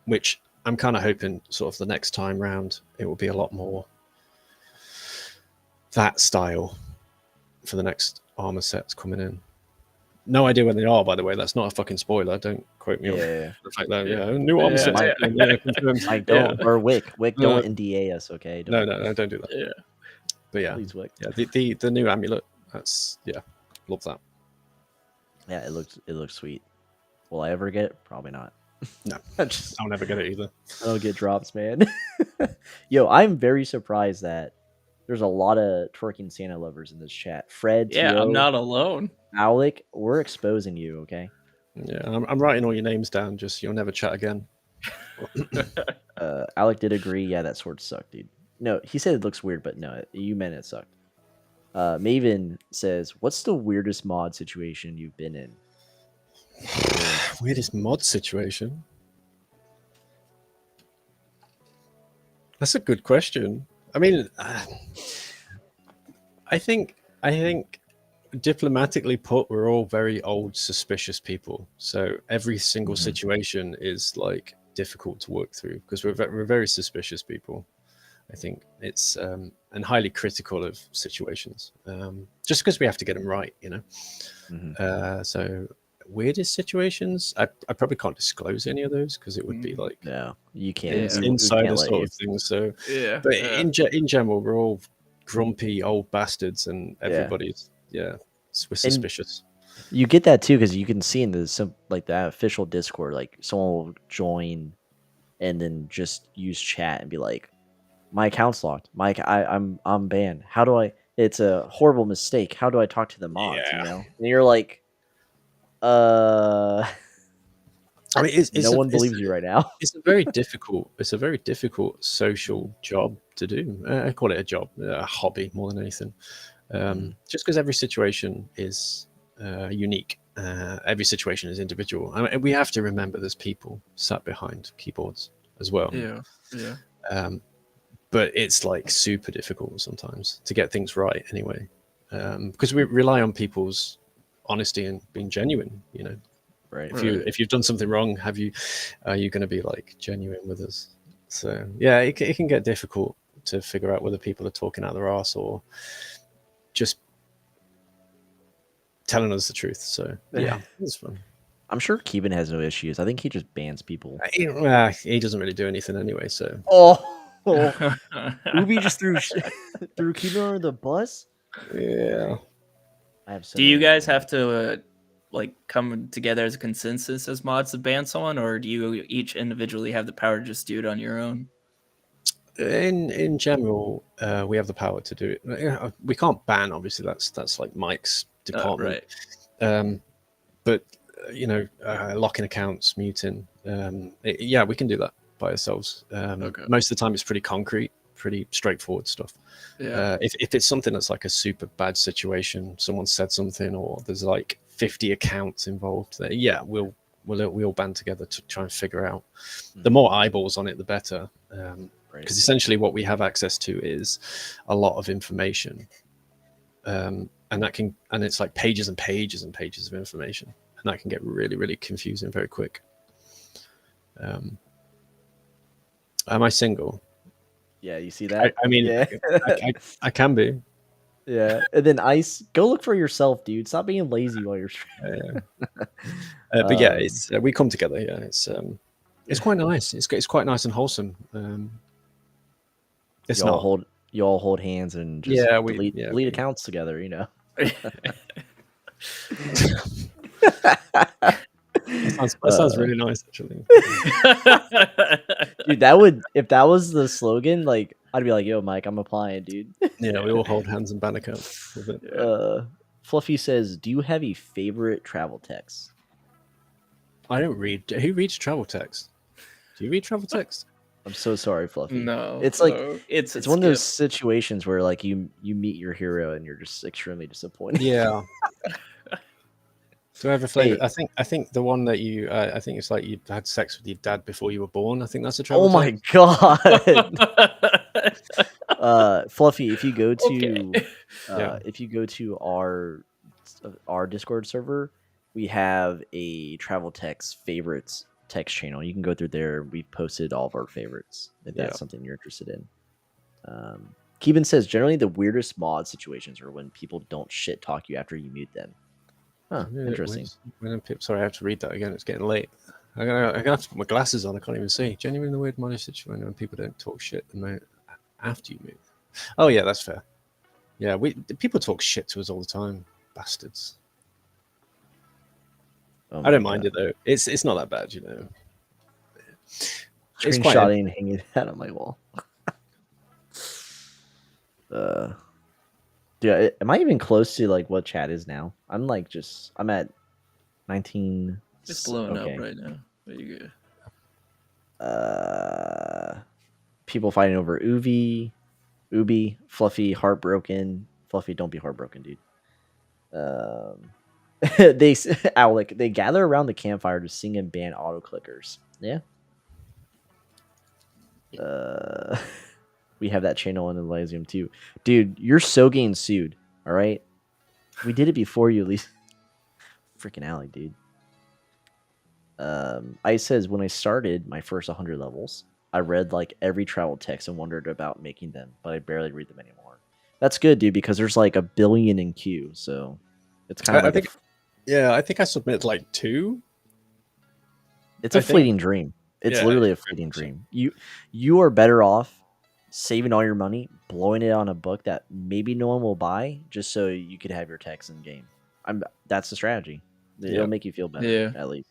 Which I'm kind of hoping sort of the next time round it will be a lot more that style for the next armor sets coming in. No idea when they are, by the way. That's not a fucking spoiler. Don't quote me on the fact that new armor sets. Confirmed. Mike, don't or Wick, don't NDA us, okay? No, don't do that. Yeah. But yeah, Please, Wick. Yeah, the new amulet. That's love that. Yeah, it looks sweet. Will I ever get it? Probably not. No, I'll never get it either. I don't get drops, man. Yo, I'm very surprised that there's a lot of twerking Santa lovers in this chat. Fred, Yeah, Tio, I'm not alone. Alec, we're exposing you, okay? Yeah, I'm writing all your names down. Just you'll never chat again. Alec did agree. Yeah, that sword sucked, dude. No, he said it looks weird, but no, you meant it sucked. Maven says, "What's the weirdest mod situation you've been in?" Weirdest mod situation? That's a good question. I mean, I think diplomatically put, we're all very old, suspicious people. So every single situation is like difficult to work through because we're very suspicious people. I think it's and highly critical of situations, just because we have to get them right, you know. So weirdest situations, I probably can't disclose any of those because it would be like you can't. It's insider sort of thing. So but in general, we're all grumpy old bastards, and everybody's we're suspicious. And you get that too because you can see in the that official Discord, like someone will join and then just use chat and be like, my account's locked. Mike, I'm banned. How do I? It's a horrible mistake. How do I talk to the mods? You know, and you're like, I mean, no one believes you right now. It's a very difficult social job to do. I call it a job, a hobby more than anything. Just because every situation is unique. Every situation is individual. I mean, we have to remember there's people sat behind keyboards as well. Yeah. But it's like super difficult sometimes to get things right anyway, because we rely on people's honesty and being genuine. You know, right? If you've done something wrong, are you going to be like genuine with us? So yeah, it can get difficult to figure out whether people are talking out their arse or just telling us the truth. So yeah, it's fun. I'm sure Keeban has no issues. I think he just bans people. He doesn't really do anything anyway. So Oubi just threw Keeban under the bus. Yeah. I have. Do you guys have to like come together as a consensus as mods to ban someone, or do you each individually have the power to just do it on your own? In general, we have the power to do it. We can't ban, obviously. That's like Mike's department. Right. But locking accounts, muting. Yeah, we can do that by ourselves. Okay. Most of the time, it's pretty concrete, pretty straightforward stuff. Yeah. If it's something that's like a super bad situation, someone said something, or there's like 50 accounts involved, yeah, we'll all band together to try and figure out. The more eyeballs on it, the better. Because essentially what we have access to is a lot of information, and it's like pages and pages and pages of information, and that can get really, really confusing very quick. Am I single? Yeah, you see that? I mean, yeah. I can be. Yeah, and then Ice, go look for yourself, dude. Stop being lazy while you're streaming. But yeah, it's we come together. Yeah, it's quite nice. It's quite nice and wholesome. It's you all not. hold hands and just delete accounts together. You know. That sounds really nice, actually. Dude, if that was the slogan, like I'd be like, "Yo, Mike, I'm applying, dude." Yeah, we all hold hands and ban accounts with it. Fluffy says, "Do you have a favorite travel text?" I don't read. Who reads travel text? Do you read travel text? I'm so sorry, Fluffy. No, it's like it's one of those situations where like you meet your hero and you're just extremely disappointed. Yeah. Do I have a flavor? Hey. I think the one that you I think it's like you had sex with your dad before you were born. I think that's a travel text. My god. Fluffy, if you go to if you go to our Discord server, we have a travel text favorites text channel. You can go through there. We've posted all of our favorites if that's something you're interested in. Keevan says generally the weirdest mod situations are when people don't shit talk you after you mute them. Huh, interesting. Sorry, I have to read that again. It's getting late. I'm gonna have to put my glasses on. I can't even see. Genuinely the weird mod situation when people don't talk shit after you mute. Oh yeah, that's fair. Yeah, people talk shit to us all the time, bastards. I don't mind it though. It's not that bad, you know. Screenshotting and hanging that on my wall. Dude, am I even close to like what chat is now? I'm at 19. It's blowing up right now. There you go. People fighting over Oubi, Fluffy, Fluffy, don't be heartbroken, dude. They gather around the campfire to sing and ban auto clickers. Yeah. We have that channel in Elysium too. Dude, you're so getting sued, all right? We did it before you, at least. Freaking alley, dude. Ice says, when I started my first 100 levels, I read like every travel text and wondered about making them, but I barely read them anymore. That's good, dude, because there's like 1 billion in queue, so it's kind of I think I submitted like 2. It's a fleeting dream. It's literally a fleeting dream. You are better off saving all your money, blowing it on a book that maybe no one will buy, just so you could have your text in game. That's the strategy. It'll make you feel better, at least.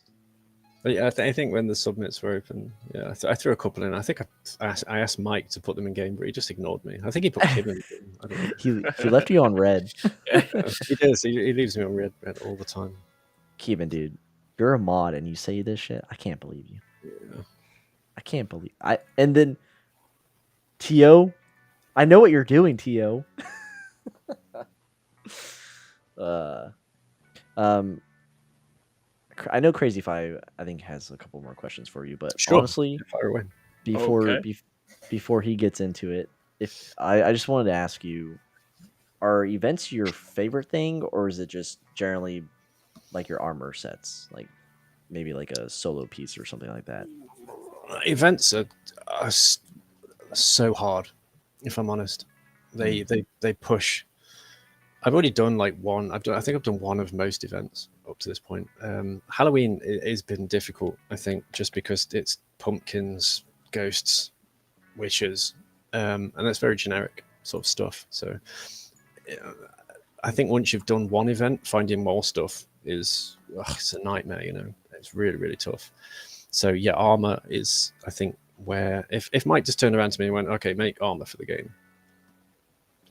But yeah, I think when the submits were open, I threw a couple in. I think I asked Mike to put them in game, but he just ignored me. I think he put Kim in. I don't know. He left you on red. He does. He leaves me on red all the time. Keevan, dude, you're a mod and you say this shit. I can't believe you. Yeah. I can't believe and then T.O., I know what you're doing, T.O. I know Crazy Five, I think, has a couple more questions for you, but honestly, before he gets into it, if I just wanted to ask you, are events your favorite thing, or is it just generally like your armor sets, like maybe like a solo piece or something like that? Events are so hard, if I'm honest. They push. I've already done like one. I think I've done one of most events up to this point. Halloween has been difficult, I think, just because it's pumpkins, ghosts, witches, and that's very generic sort of stuff. So I think once you've done one event, finding more stuff is it's a nightmare. It's really, really tough. So yeah, armor is, I think, where if Mike just turned around to me and went, okay, make armor for the game.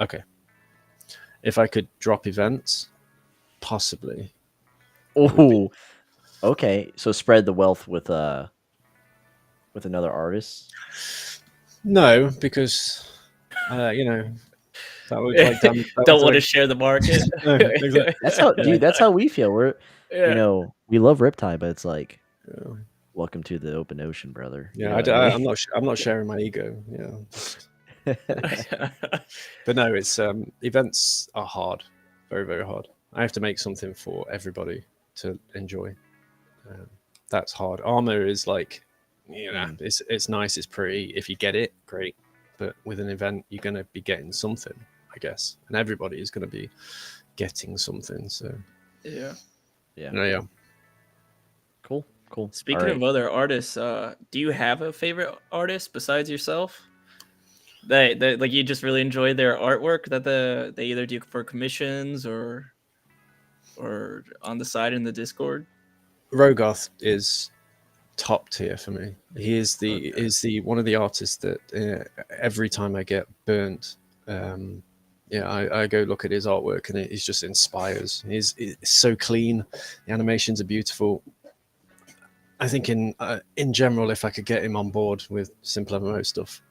Okay. If I could drop events, possibly. Oh, okay. So spread the wealth with another artist. No, because that would like damage. Don't want to share the market. No, exactly. That's how, Yeah. dude. That's how we feel. We're, Yeah. we love Riptide, but it's like, Yeah. welcome to the open ocean, brother. You Yeah, know what I I'm mean? not. I'm not sharing my ego. But no, it's events are hard, very, very hard. I have to make something for everybody to enjoy. That's hard. Armor is like, it's nice, it's pretty. If you get it, great. But with an event, you're going to be getting something, I guess, and everybody is going to be getting something. So Yeah. yeah. Cool. Speaking of other artists, do you have a favorite artist besides yourself? That like you just really enjoy their artwork that they either do for commissions or on the side in the Discord? Rogarth is top tier for me. He is the one of the artists that every time I get burnt, I go look at his artwork and it just inspires. It's so clean. The animations are beautiful. I think in general, if I could get him on board with SimpleMMO stuff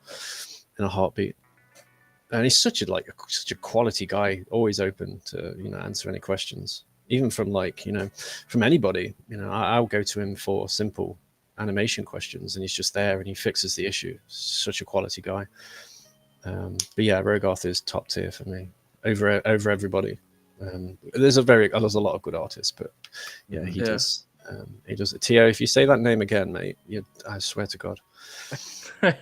in a heartbeat. And he's such a quality guy, always open to answer any questions, even from from anybody. I'll go to him for simple animation questions, and he's just there and he fixes the issue. Such a quality guy. But yeah, Rogarth is top tier for me over everybody. There's a lot of good artists, but yeah, he does. He does it. Tio, if you say that name again, mate, I swear to God. Don't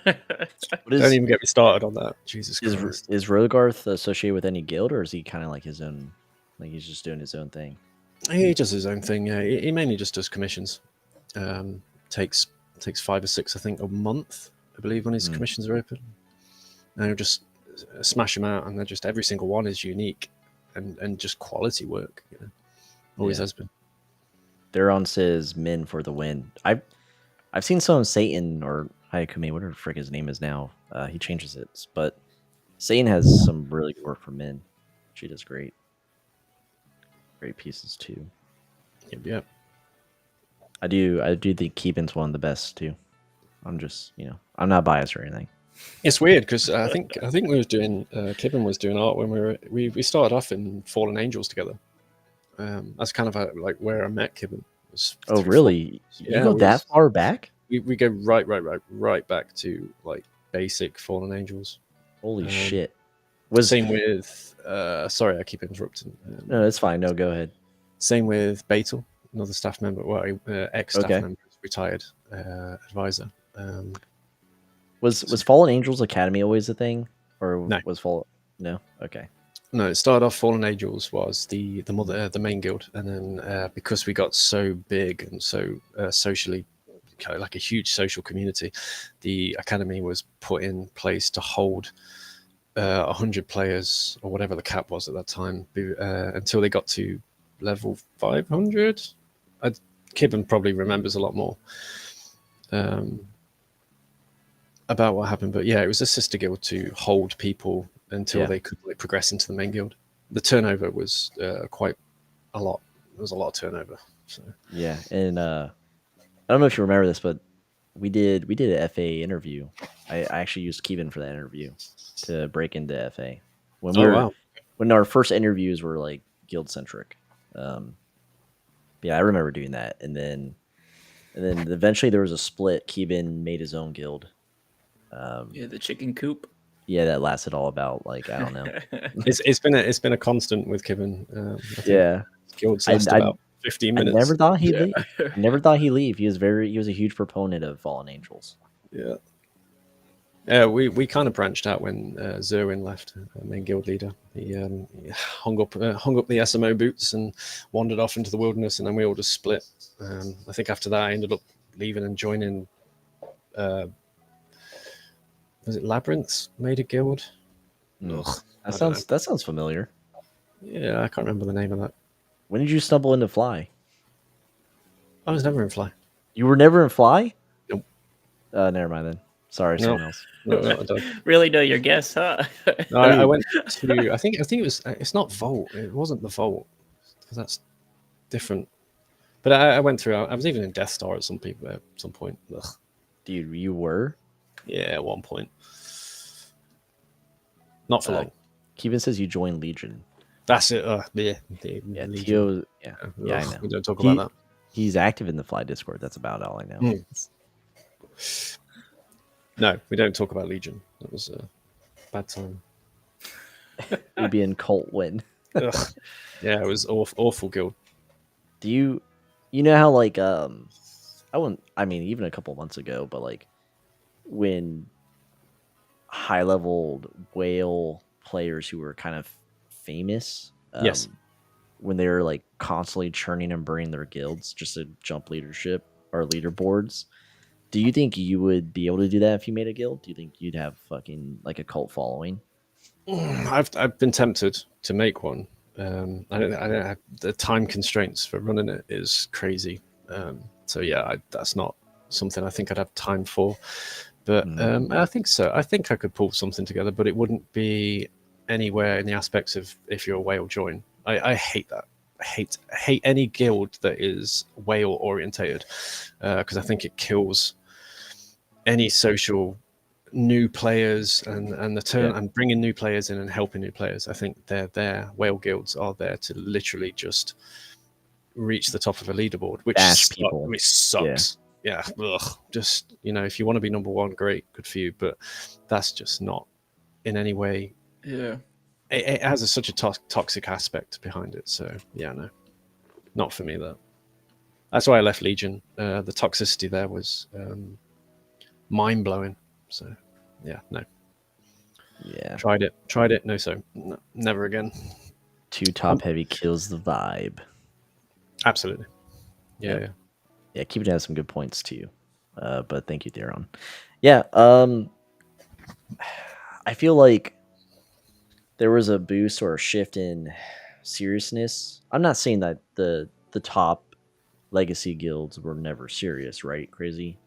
even get me started on that. Jesus Christ. Is Rogarth associated with any guild, or is he kind of like his own? Like he's just doing his own thing? He does his own thing. Yeah, he mainly just does commissions. Takes 5 or 6, I think, a month, I believe, when his commissions are open. And he'll just smash them out, and they're just every single one is unique and just quality work. Always has been. Duron says "Min for the win." I've seen some Satan or Hayakumi, whatever the frick his name is now. He changes it, but Satan has some really good work for Min. She does great pieces too. Yep. I do think Keeban's one of the best too. I'm just I'm not biased or anything. It's weird because I think we was doing Kibben was doing art when we started off in Fallen Angels together. That's kind of like where I met Kibben. Oh really? Yeah, you go that far back? We go right back to like basic Fallen Angels. Holy shit! Same with sorry, I keep interrupting. No, it's fine. No, go ahead. Same with Beetle, another staff member. Well, ex-staff member, retired advisor. Was Fallen Angels Academy always a thing, or no. was Fallen? No, okay. No, it started off. Fallen Angels was the main guild, and then because we got so big and so socially, like a huge social community, the academy was put in place to hold 100 players or whatever the cap was at that time until they got to level 500. Kibben probably remembers a lot more about what happened, but yeah, it was a sister guild to hold people until they could progress into the main guild. The turnover was quite a lot. There was a lot of turnover. So yeah, and I don't know if you remember this, but we did an FA interview. I actually used Kevin for that interview to break into FA when our first interviews were like guild centric. Yeah, I remember doing that, and then eventually there was a split. Kevin made his own guild. The chicken coop. Yeah, that lasted all about like I don't know. it's been a constant with Kevin. Yeah, guilds last about 15 minutes. I never thought he'd leave. I never thought he'd leave. He was a huge proponent of Fallen Angels. Yeah. Yeah, we kind of branched out when Zerwin left, main guild leader. He hung up the SMO boots and wandered off into the wilderness, and then we all just split. I think after that, I ended up leaving and joining. Was it Labyrinths made a guild? That sounds familiar. Yeah, I can't remember the name of that. When did you stumble into Fly? I was never in Fly. You were never in Fly? Nope. Never mind then. Sorry, No. someone else. No, I don't. Really know your guess, huh? No, I went to. I think it was. It's not Vault. It wasn't the Vault because that's different. But I went through. I was even in Death Star at some point. Ugh. Dude, you were? Yeah, at one point. Not for long. Kevin says you joined Legion. That's it. Yeah, Legion. Tio. Yeah, I Ugh, know. we don't talk about that. He's active in the Fly Discord. That's about all I know. No, we don't talk about Legion. That was a bad time. Oubi and Colt win. Ugh. Yeah, it was awful guild. Do you know how like I mean even a couple months ago, but like when high level whale players who were kind of famous, Yes. when they were like constantly churning and burning their guilds just to jump leadership or leaderboards, do you think you would be able to do that if you made a guild? Do you think you'd have fucking like a cult following? I've been tempted to make one. I don't have the time constraints for running it is crazy. So yeah, that's not something I think I'd have time for. But I think so. I think I could pull something together, but it wouldn't be anywhere in the aspects of if you're a whale join. I hate that. I hate any guild that is whale orientated because I think it kills any social new players and the turn and bringing new players in and helping new players. I think they're whale guilds are there to literally just reach the top of a leaderboard, which people. Which sucks. Yeah. Ugh. Just, if you want to be number one, great, good for you, but that's just not in any way. Yeah. It has such a toxic aspect behind it. So yeah, no, not for me. That's why I left Legion. The toxicity there was mind blowing. So yeah, no. Yeah. Tried it. No, never again. Too top heavy kills the vibe. Absolutely. Yeah. Keep it has some good points too. But thank you, Darren. Yeah. I feel like there was a boost or a shift in seriousness. I'm not saying that the top legacy guilds were never serious, right? Crazy,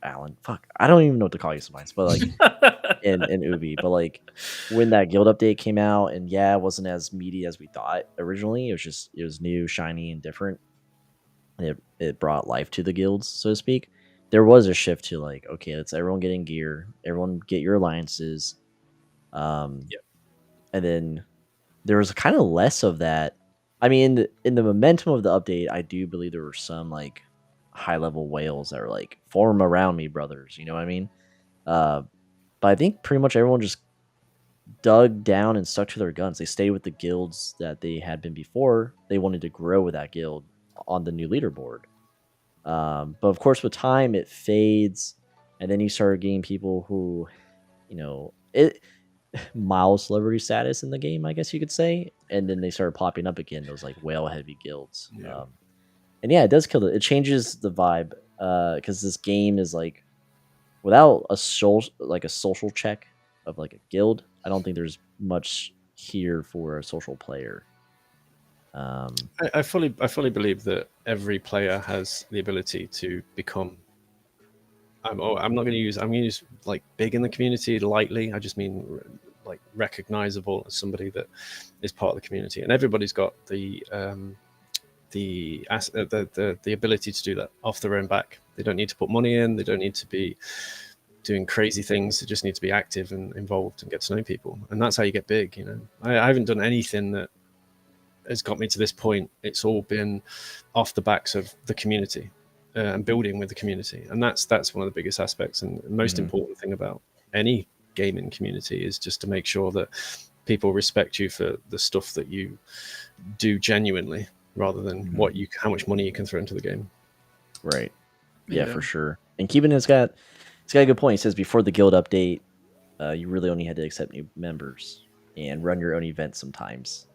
Alan. Fuck, I don't even know what to call you sometimes, but like in Oubi, but like when that guild update came out, and it wasn't as meaty as we thought originally. It was new, shiny, and different. And it brought life to the guilds, so to speak. There was a shift to like, okay, let's everyone get in gear, everyone get your alliances. And then there was kind of less of that. I mean, in the momentum of the update, I do believe there were some like high level whales that were like, form around me, brothers. You know what I mean? But I think pretty much everyone just dug down and stuck to their guns. They stayed with the guilds that they had been before. They wanted to grow with that guild on the new leaderboard. But of course, with time, it fades. And then you start getting people who, mild celebrity status in the game, I guess you could say, and then they started popping up again. Those like whale heavy guilds, and it does kill it. It changes the vibe because this game is like without a social check of like a guild. I don't think there's much here for a social player. I fully believe that every player has the ability to become. I'm going to use like big in the community lightly. I just mean like recognizable as somebody that is part of the community, and everybody's got the ability to do that off their own back. They don't need to put money in. They don't need to be doing crazy things. They just need to be active and involved and get to know people, and that's how you get big. I haven't done anything that has got me to this point. It's all been off the backs of the community. And building with the community, and that's one of the biggest aspects and most important thing about any gaming community is just to make sure that people respect you for the stuff that you do genuinely, rather than how much money you can throw into the game. Right. Yeah, for sure. And Keeban has got a good point. He says before the guild update, you really only had to accept new members and run your own events sometimes.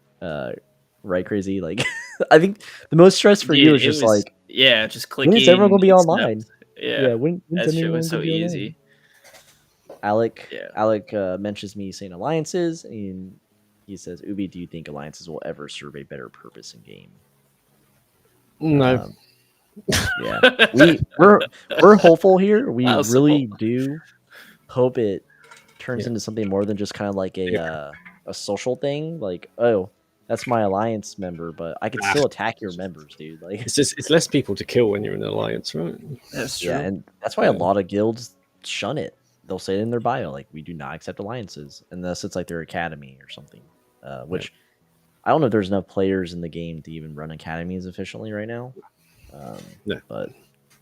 Right, Crazy? Like, I think the most stress for you is just like, just clicking. When is everyone gonna be online? When's that shit was so easy. Alec mentions me saying alliances, and he says, Oubi, do you think alliances will ever serve a better purpose in game? No. Yeah, we're hopeful here. We Wow, really simple. do hope it turns Yeah. into something more than just kind of like Yeah. a social thing. Like, oh, that's my alliance member, but I can Ah, still attack your members, dude. Like, it's less people to kill when you're in an alliance, right? That's yeah, true. and that's why Yeah. a lot of guilds shun it. They'll say it in their bio, like, we do not accept alliances unless it's like their academy or something. Which I don't know if there's enough players in the game to even run academies efficiently right now. No. But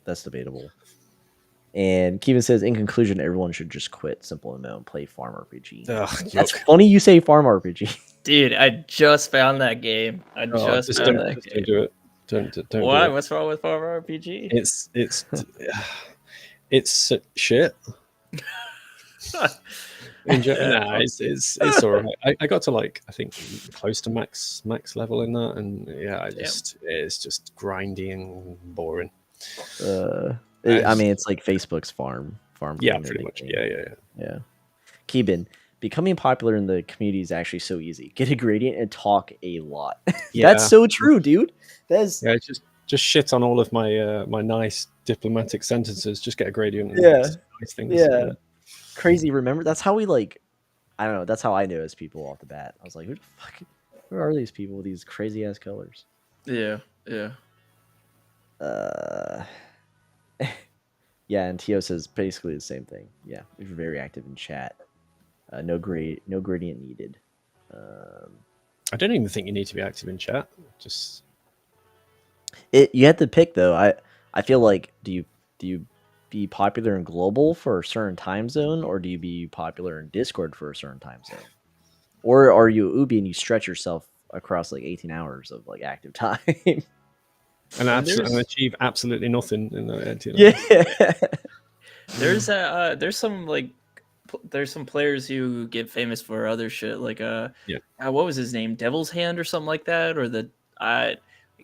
that's debatable. And Kevin says, in conclusion, everyone should just quit SimpleMMO and play Farm RPG. Ugh, That's yuck. funny you say Farm RPG. Dude, I just found that game. I Oh, just found that just game. don't do it. Don't do Why? it. What's wrong with Farm RPG? It's shit. Nah, it's all right. I got to like I think close to max level in that, and yeah, it's just grindy and boring. I mean, it's like Facebook's farm Yeah, game. pretty much. Game. Yeah. Keeban, becoming popular in the community is actually so easy. Get a gradient and talk a lot. Yeah. That's so true, dude. That's Yeah, just shit on all of my my nice diplomatic sentences. Just get a gradient. And Yeah. say nice things. Yeah. Crazy. Remember, that's how we like. I don't know. That's how I noticed people off the bat. I was like, who are these people with these crazy ass colors? Yeah. Yeah, and Tio says basically the same thing. Yeah, we're very active in chat. No gradient needed. I don't even think you need to be active in chat. Just You have to pick though. I feel like do you be popular in global for a certain time zone, or do you be popular in Discord for a certain time zone, or are you Oubi and you stretch yourself across like 18 hours of like active time? and achieve absolutely nothing in that. You know? Yeah. There's some players who get famous for other shit like what was his name, Devil's Hand or something like that, or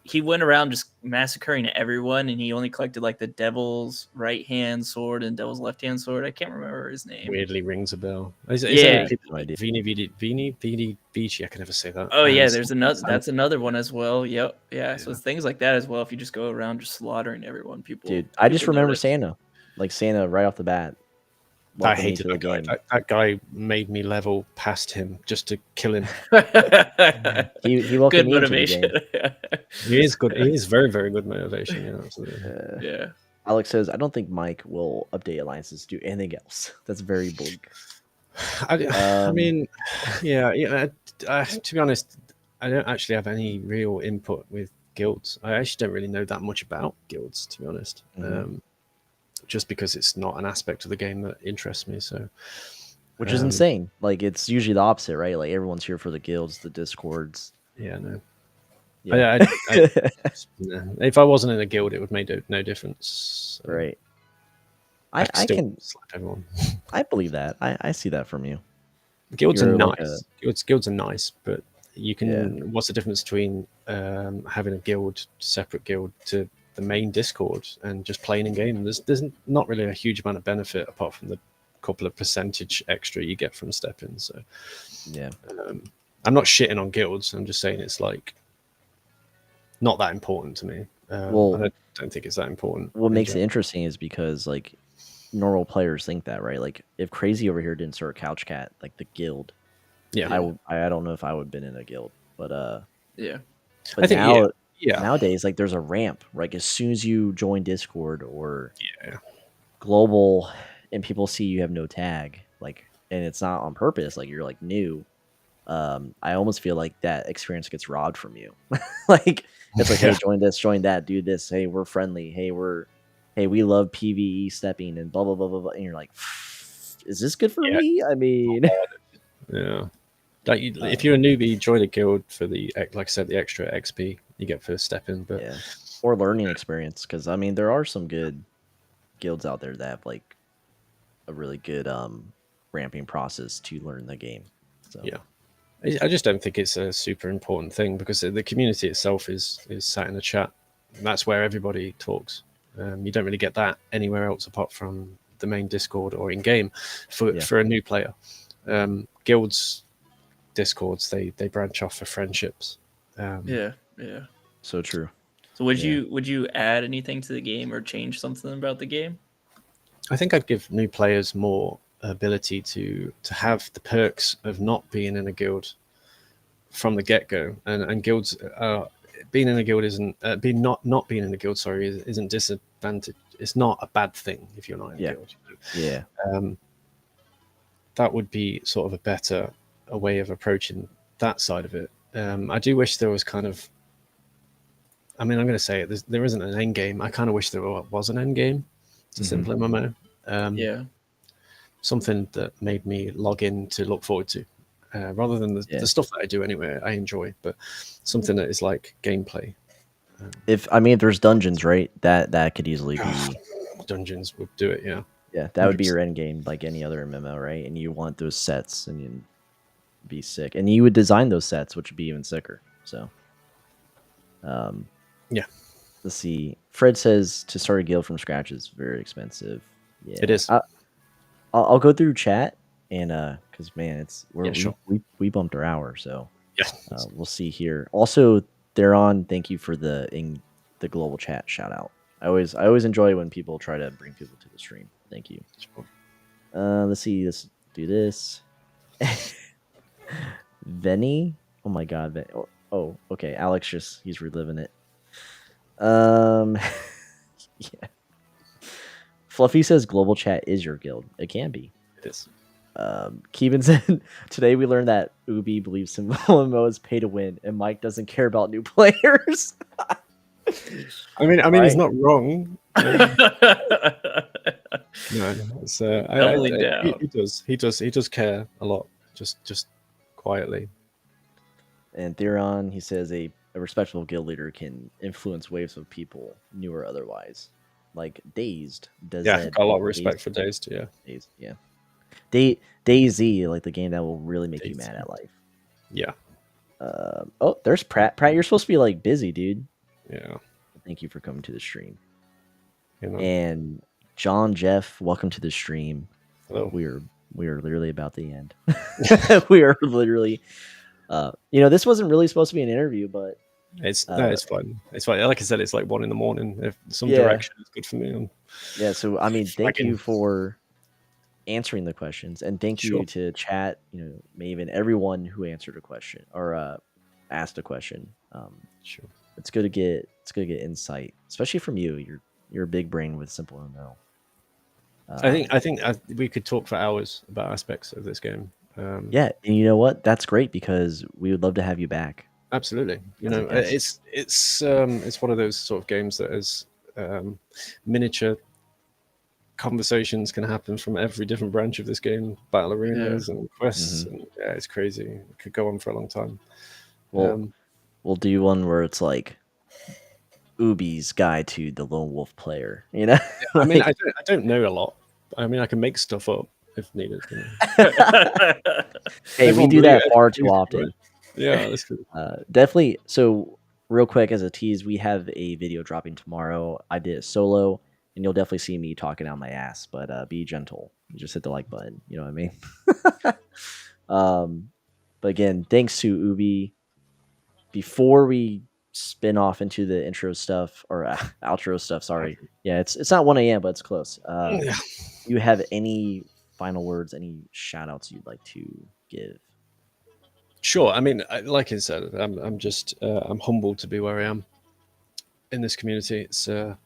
he went around just massacring everyone, and he only collected like the devil's right hand sword and devil's left hand sword. I can't remember his name. Weirdly rings a bell. Yeah. Vini Vici. I can never say that. Oh yeah, there's another. That's another one as well. Yep. Yeah. So it's things like that as well. If you just go around just slaughtering everyone, Dude, I just remember Santa, like Santa right off the bat. I hated that guy. That guy made me level past him just to kill him. He welcomed good me motivation. into the game. He is good. He is very, very good motivation. Yeah, absolutely. Yeah. Alex says, I don't think Mike will update alliances to do anything else. That's very bleak. I mean, yeah. To be honest, I don't actually have any real input with guilds. I actually don't really know that much about guilds, to be honest. Just because it's not an aspect of the game that interests me. So, which is insane. Like it's usually the opposite, right? Like everyone's here for the guilds, the discords. Yeah, no. Yeah. If I wasn't in a guild, it would make no difference. Right. I can slap everyone. I believe that. I see that from you. Guilds are Like nice. Guilds are nice, but you can. What's the difference between having a separate guild to the main Discord and just playing in game? There's not really a huge amount of benefit apart from the couple of percentage extra you get from step-in. So yeah, I'm not shitting on guilds. I'm just saying it's like not that important to me. Well, I don't think it's that important. What makes it interesting is because like normal players think that, right? Like if Crazy over here didn't start Couch Cat, like the guild, I don't know if I would have been in a guild, but yeah. But I think nowadays, like there's a ramp. Like as soon as you join Discord or global, and people see you have no tag, like, and it's not on purpose, like you're like new. I almost feel like that experience gets robbed from you. Like it's like, hey, join this, join that, do this. Hey, we're friendly. Hey, we love PVE stepping and blah blah blah blah blah. And you're like, is this good for me? I mean, yeah. Like if you're a newbie, join a guild for like I said, the extra XP you get for stepping, but or learning experience. Because I mean, there are some good guilds out there that have like a really good ramping process to learn the game. So yeah, I just don't think it's a super important thing because the community itself is sat in the chat. And that's where everybody talks. You don't really get that anywhere else apart from the main Discord or in game for a new player. Guilds, Discords, they branch off for friendships. Yeah. So true. It's So would you add anything to the game or change something about the game? I think I'd give new players more ability to have the perks of not being in a guild from the get-go, and guilds being in a guild isn't being not being in a guild, sorry, isn't disadvantage. It's not a bad thing if you're not in a guild. Yeah. That would be sort of a way of approaching that side of it. I do wish there was kind of, I mean, I'm going to say it, there isn't an end game. I kind of wish there was an end game to SimpleMMO. Something that made me log in to look forward to, rather than the stuff that I do anyway. I enjoy, but something that is like gameplay. If there's dungeons, right? That could easily be dungeons would do it. Yeah, that would be your end game, like any other MMO, right? And you want those sets, and you'd be sick. And you would design those sets, which would be even sicker. So, let's see. Fred says to start a guild from scratch is very expensive. Yeah, it is. I'll go through chat, and because man, we bumped our hour, so we'll see here. Also, Theron, thank you for the global chat shout out. I always enjoy when people try to bring people to the stream. Thank you. Let's see. Let's do this. Venny. Oh my God. Oh, okay. Alex he's reliving it. Yeah. Fluffy says global chat is your guild. It can be. It is. Keevan said today we learned that Oubi believes SimpleMMO is pay to win, and Mike doesn't care about new players. I mean, right? He's not wrong. No, he does care a lot, just quietly. And Theron, he says a respectable guild leader can influence waves of people, new or otherwise. Like Dazed does. Yeah, got a lot of respect for Dazed. Yeah, Dazed. Yeah, DayZ, like the game that will really make you mad at life. Yeah. Oh, there's Pratt. Pratt, you're supposed to be like busy, dude. Yeah. Thank you for coming to the stream. You know. And John Jeff, welcome to the stream. Hello. We are literally about the end. We are literally. This wasn't really supposed to be an interview, but it's fun. It's fun. Like I said, it's like 1 a.m. If some direction is good for me. So I mean, thank you for answering the questions, and thank you to chat. Maybe even everyone who answered a question or asked a question. Sure. It's good to get insight, especially from you. You're a big brain with SimpleMMO. I think we could talk for hours about aspects of this game. And you know what? That's great because we would love to have you back. Absolutely. It's one of those sort of games that is miniature conversations can happen from every different branch of this game, battle arenas and quests, and it's crazy. It could go on for a long time. We'll do one where it's like Oubi's guide to the lone wolf player. I mean, I don't know a lot. I mean, I can make stuff up if needed. Hey, we do that far too often. Yeah, that's true. Definitely. So, real quick, as a tease, we have a video dropping tomorrow. I did it solo, and you'll definitely see me talking out my ass. But be gentle. You just hit the like button. You know what I mean? But again, thanks to Oubi. Before we spin off into the intro stuff or outro stuff, sorry. Yeah, it's not 1 a.m., but it's close. You have any final words, any shout outs you'd like to give? Sure. I mean, like I said, I'm just I'm humbled to be where I am in this community. It's a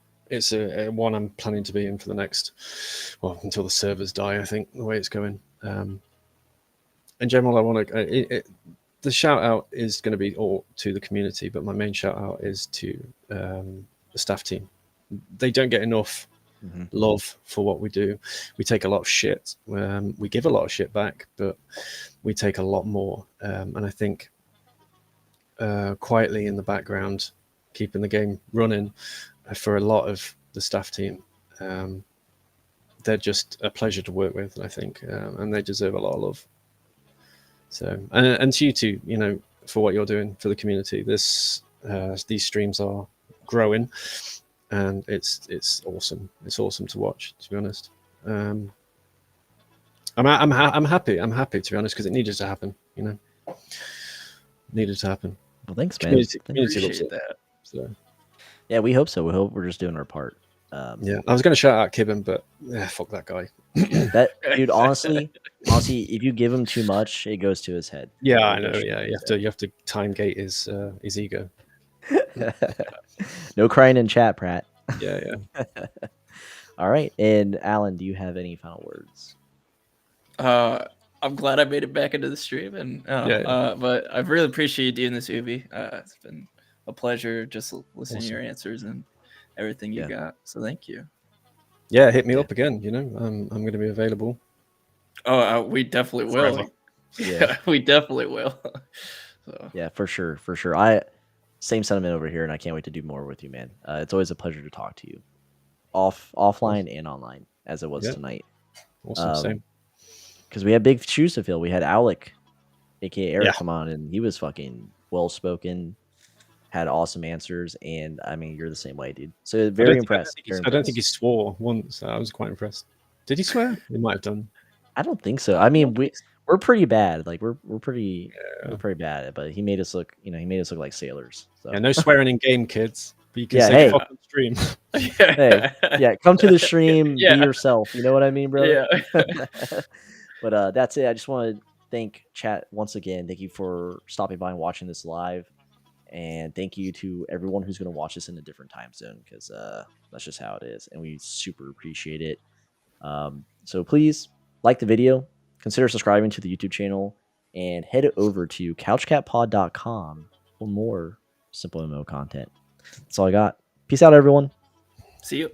one I'm planning to be in for the next, until the servers die. I think the way it's going. In general, I want to. The shout out is going to be all to the community, but my main shout out is to the staff team. They don't get enough love for what we do. We take a lot of shit. We give a lot of shit back, but we take a lot more. And I think quietly in the background, keeping the game running for a lot of the staff team, they're just a pleasure to work with, I think, and they deserve a lot of love. So, and to you too, for what you're doing for the community. These streams are growing, and it's awesome. It's awesome to watch, to be honest. I'm happy. I'm happy, to be honest, because it needed to happen. Needed to happen. Well, thanks, man. Community loves it. That. So. Yeah, we hope so. We hope we're just doing our part. Yeah, I was going to shout out Kibben, but fuck that guy. That dude, honestly, if you give him too much, it goes to his head. Yeah, I It know. goes Yeah, straight you have to time gate his ego. to his head. No crying in chat, Pratt. Yeah, yeah. All right, and Alan, do you have any final words? I'm glad I made it back into the stream, and Yeah. but I really appreciate you doing this, Oubi. It's been a pleasure just listening to Awesome. your answers and everything you Yeah. got. So thank you. Yeah, hit me Yeah. up again. You know, I'm going to be available. Oh, we definitely will. Forever. Yeah. We definitely will. So. Yeah, for sure. Same sentiment over here, and I can't wait to do more with you, man. It's always a pleasure to talk to you, offline and online, as it was Yeah. tonight. Awesome. Same. Because we had big shoes to fill. We had Alec, aka Eric, Yeah. come on, and he was fucking well spoken, had awesome answers, and I mean, you're the same way, dude. So very impressed. I don't think he swore once. I was quite impressed. Did he swear? He might have done. I don't think so. I mean, we're pretty bad. Like we're pretty bad at it, but he made us look. He made us look like sailors. So Yeah, no swearing in game, kids. But you can Yeah, say hey. fuck on stream. hey, yeah, come to the stream, Yeah. be yourself. You know what I mean, bro? Yeah. But that's it. I just want to thank chat once again. Thank you for stopping by and watching this live, and thank you to everyone who's going to watch this in a different time zone, because that's just how it is, and we super appreciate it. So please like the video, consider subscribing to the YouTube channel, and head over to couchcatpod.com for more SimpleMMO content. That's all I got. Peace out, everyone. See you.